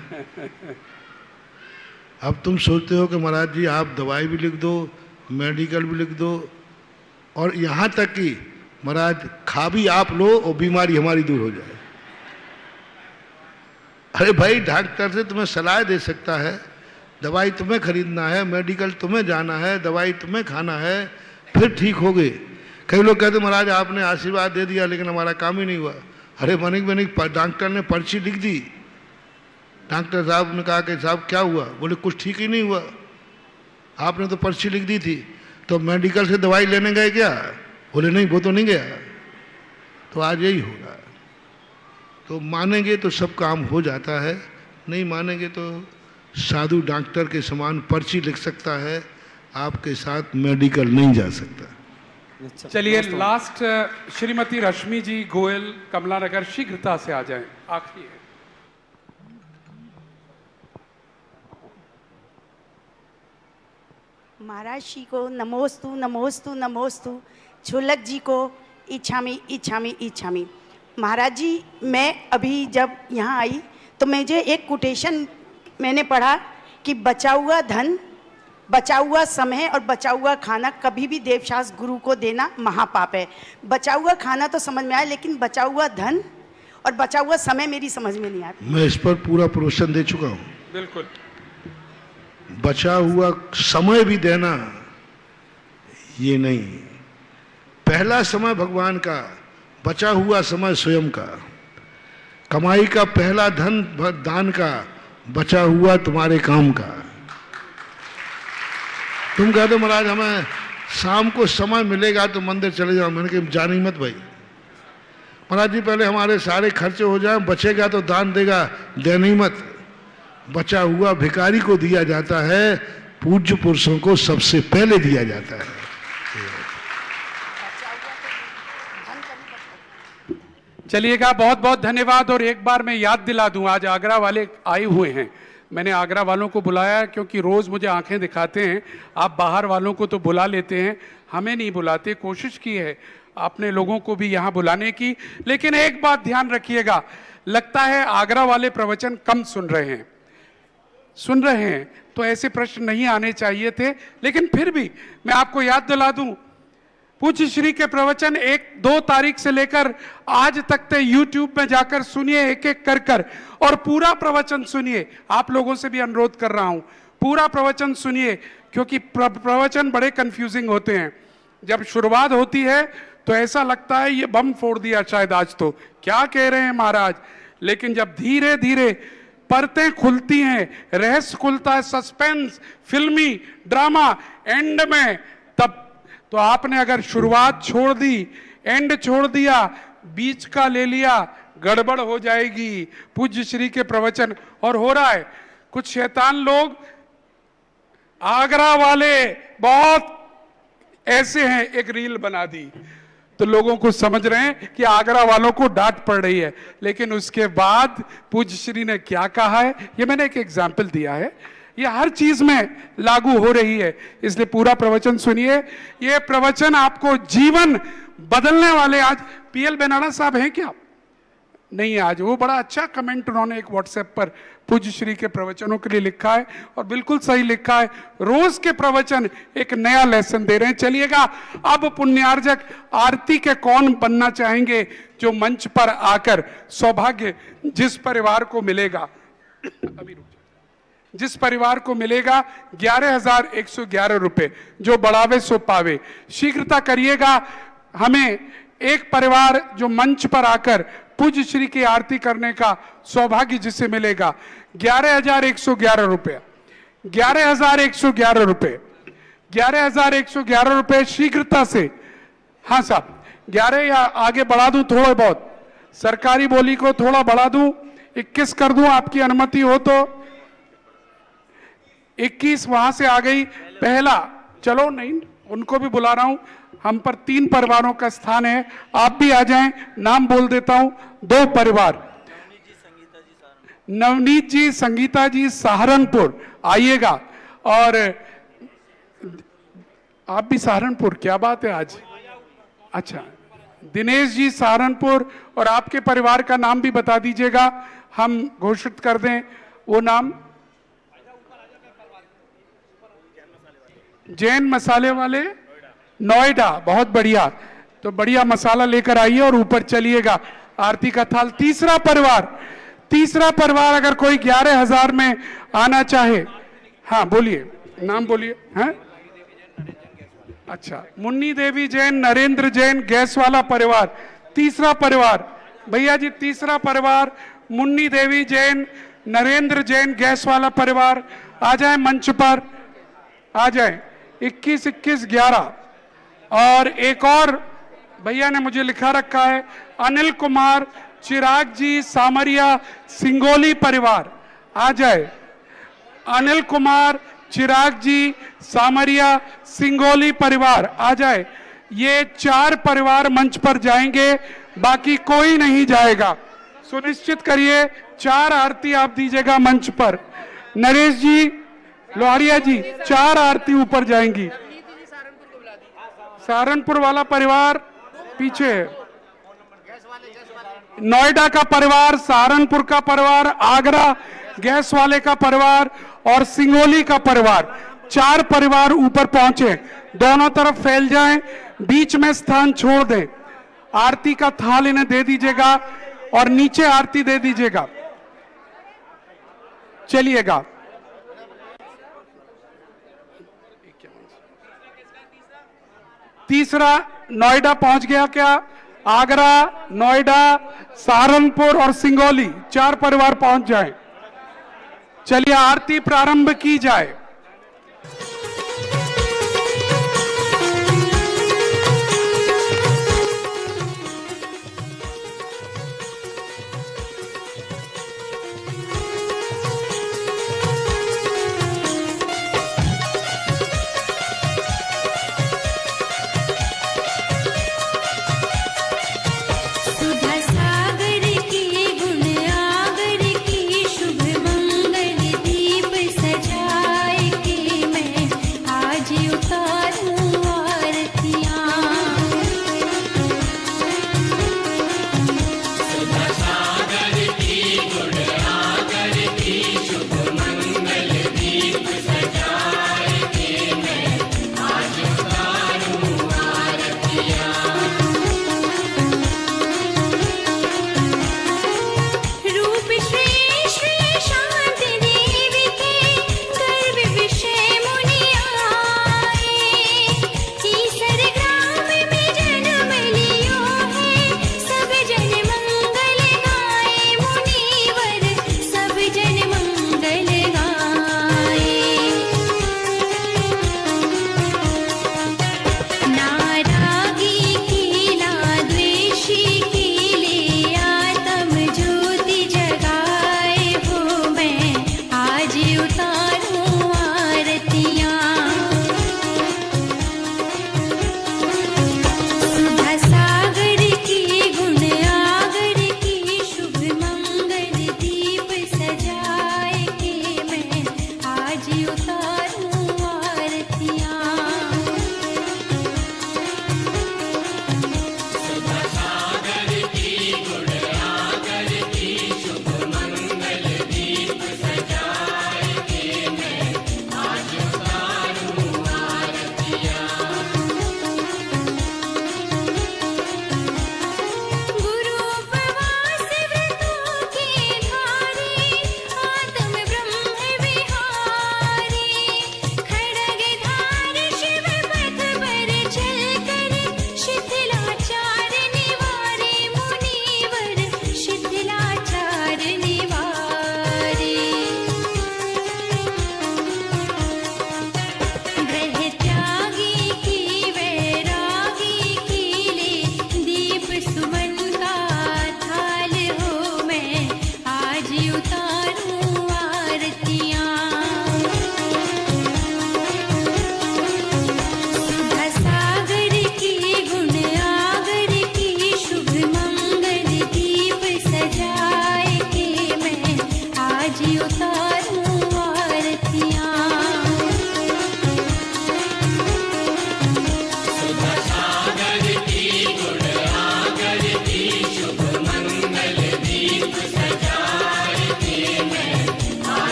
अब तुम सोचते हो कि महाराज जी आप दवाई भी लिख दो, मेडिकल भी लिख दो, और यहाँ तक कि महाराज खा भी आप लो और बीमारी हमारी दूर हो जाए। अरे भाई, डॉक्टर से तुम्हें सलाह दे सकता है, दवाई तुम्हें खरीदना है, मेडिकल तुम्हें जाना है, दवाई तुम्हें खाना है, फिर ठीक हो गए। कई लोग कहते महाराज आपने आशीर्वाद दे दिया लेकिन हमारा काम ही नहीं हुआ। अरे बनिक डॉक्टर ने पर्ची लिख दी, डॉक्टर साहब ने कहा कि साहब क्या हुआ? बोले कुछ ठीक ही नहीं हुआ, आपने तो पर्ची लिख दी थी। तो मेडिकल से दवाई लेने गए क्या? बोले नहीं, वो तो नहीं गया। तो आज यही होगा। तो मानेंगे तो सब काम हो जाता है, नहीं मानेंगे तो साधु डॉक्टर के समान पर्ची लिख सकता है, आपके साथ मेडिकल नहीं जा सकता। चलिए लास्ट श्रीमती रश्मि जी गोयल, कमला नगर, शीघ्रता से आ जाएं, आखिरी है। महाराज जी को नमोस्तु नमोस्तु नमोस्तु, छुल्लक जी को इच्छामी इच्छामी इच्छामी। महाराज जी, मैं अभी जब यहाँ आई तो मुझे एक कोटेशन मैंने पढ़ा कि बचा हुआ धन, बचा हुआ समय और बचा हुआ खाना कभी भी देवशास्त्र गुरु को देना महापाप है। बचा हुआ खाना तो समझ में आया, लेकिन बचा हुआ धन और बचा हुआ समय मेरी समझ में नहीं आता। मैं इस पर पूरा प्रोत्साहन दे चुका हूँ। बिल्कुल। बचा हुआ समय भी देना ये नहीं, पहला समय भगवान का, बचा हुआ समय स्वयं का। कमाई का पहला धन दान का, बचा हुआ तुम्हारे काम का। तुम कहते महाराज हमें शाम को समय मिलेगा तो मंदिर चले जाओ, मैंने कहा जानी मत भाई। महाराज जी पहले हमारे सारे खर्चे हो जाए, बचेगा तो दान देगा, देने ही मत। बचा हुआ भिखारी को दिया जाता है, पूज्य पुरुषों को सबसे पहले दिया जाता है। चलिएगा, बहुत बहुत धन्यवाद। और एक बार मैं याद दिला दूं, आज आगरा वाले आए हुए हैं। मैंने आगरा वालों को बुलाया क्योंकि रोज़ मुझे आंखें दिखाते हैं, आप बाहर वालों को तो बुला लेते हैं, हमें नहीं बुलाते। कोशिश की है आपने लोगों को भी यहाँ बुलाने की, लेकिन एक बात ध्यान रखिएगा, लगता है आगरा वाले प्रवचन कम सुन रहे हैं, तो ऐसे प्रश्न नहीं आने चाहिए थे। लेकिन फिर भी मैं आपको याद दिला दूं, पूज्य श्री के प्रवचन 1-2 तारीख से लेकर आज तक ते यूट्यूब में जाकर सुनिए, एक एक कर और पूरा प्रवचन सुनिए। आप लोगों से भी अनुरोध कर रहा हूं, पूरा प्रवचन सुनिए, क्योंकि प्रवचन बड़े कंफ्यूजिंग होते हैं। जब शुरुआत होती है तो ऐसा लगता है ये बम फोड़ दिया शायद आज, तो क्या कह रहे हैं महाराज। लेकिन जब धीरे धीरे परतें खुलती हैं, रहस्य खुलता है, सस्पेंस, फिल्मी ड्रामा, एंड में तब तो आपने अगर शुरुआत छोड़ दी, एंड छोड़ दिया, बीच का ले लिया, गड़बड़ हो जाएगी। पूज्य श्री के प्रवचन और हो रहा है, कुछ शैतान लोग आगरा वाले बहुत ऐसे हैं, एक रील बना दी तो लोगों को समझ रहे हैं कि आगरा वालों को डांट पड़ रही है, लेकिन उसके बाद पूज्य श्री ने क्या कहा है, ये मैंने एक एग्जाम्पल दिया है, ये हर चीज में लागू हो रही है। इसलिए पूरा प्रवचन सुनिए, ये प्रवचन आपको जीवन बदलने वाले। आज पीएल बेनाना साहब हैं क्या? नहीं, आज वो बड़ा अच्छा कमेंट उन्होंने एक व्हाट्सएप पर पूज्य श्री के प्रवचनों के लिए लिखा है, और बिल्कुल सही लिखा है। रोज के प्रवचन एक नया लेसन दे रहे हैं। चलिएगा, अब पुण्यार्जक आरती के कौन बनना चाहेंगे जो मंच पर आकर सौभाग्य जिस परिवार को मिलेगा, अभी जिस परिवार को मिलेगा 11,111 रुपए, जो बढ़ावे सो पावे। शीघ्रता करिएगा, हमें एक परिवार जो मंच पर आकर पूज्य श्री की आरती करने का सौभाग्य जिसे मिलेगा, 11,111 रुपये, 11,111 रुपये, 11,111 रुपये शीघ्रता से। हाँ साहब, 11 या आगे बढ़ा दूं थोड़ा बहुत, सरकारी बोली को थोड़ा बढ़ा दूं, 21 कर दूं, आपकी अनुमति हो तो। 21 वहां से आ गई पहला, चलो नहीं, उनको भी बुला रहा हूं। हम पर 3 परिवारों का स्थान है, आप भी आ जाएं, नाम बोल देता हूं। 2 परिवार, नवनीत जी, संगीता जी, सहारनपुर, आइएगा। और आप भी सहारनपुर, क्या बात है आज। अच्छा, दिनेश जी सहारनपुर, और आपके परिवार का नाम भी बता दीजिएगा, हम घोषित कर दें वो नाम। जैन मसाले वाले, नोएडा, बहुत बढ़िया। तो बढ़िया मसाला लेकर आइए और ऊपर चलिएगा, आरती का थाल। तीसरा तीसरा परिवार अगर कोई 11,000 में आना चाहे, हाँ बोलिए, नाम बोलिए। हैं? अच्छा, मुन्नी देवी जैन, नरेंद्र जैन, गैस वाला परिवार। तीसरा परिवार भैया जी, तीसरा परिवार मुन्नी देवी जैन, नरेंद्र जैन, गैस वाला परिवार आ जाए मंच पर, आ जाए। 21, 21, 11। और एक और भैया ने मुझे लिखा रखा है, अनिल कुमार, चिराग जी, सामरिया, सिंगोली परिवार आ जाए। अनिल कुमार, चिराग जी, सामरिया, सिंगोली परिवार आ जाए। ये 4 परिवार मंच पर जाएंगे, बाकी कोई नहीं जाएगा। सुनिश्चित करिए 4 आरती आप दीजिएगा मंच पर। नरेश जी, लोहारिया जी, 4 आरती ऊपर जाएंगी। सहारनपुर वाला परिवार पीछे है। नोएडा का परिवार, सहारनपुर का परिवार, आगरा गैस वाले का परिवार और सिंगोली का परिवार, 4 परिवार ऊपर पहुंचे। दोनों तरफ फैल जाएं, बीच में स्थान छोड़ दें। आरती का थाल इन्हें दे दीजिएगा और नीचे आरती दे दीजिएगा। चलिएगा। तीसरा नोएडा पहुंच गया क्या? आगरा, नोएडा, सहारनपुर और सिंगोली 4 परिवार पहुंच जाएं। चलिए आरती प्रारंभ की जाए। सुधा सागर की गुण आगर की शुभ मंगल दीप सजाए।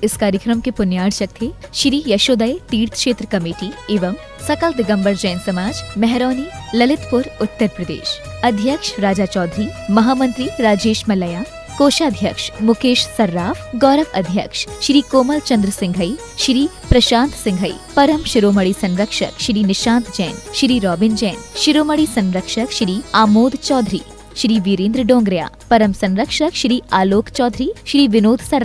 इस कार्यक्रम के पुण्यार्चक थे श्री यशोदय तीर्थ क्षेत्र कमेटी एवं सकल दिगंबर जैन समाज मेहरौनी ललितपुर उत्तर प्रदेश। अध्यक्ष राजा चौधरी, महामंत्री राजेश मलया, कोषाध्यक्ष मुकेश सर्राफ, गौरव अध्यक्ष श्री कोमल चंद्र सिंघई, श्री प्रशांत सिंघई, परम शिरोमणि संरक्षक श्री निशांत जैन, श्री रॉबिन जैन, शिरोमणि संरक्षक श्री आमोद चौधरी, श्री वीरेंद्र डोंगरिया, परम संरक्षक श्री आलोक चौधरी, श्री विनोद सर्राफ।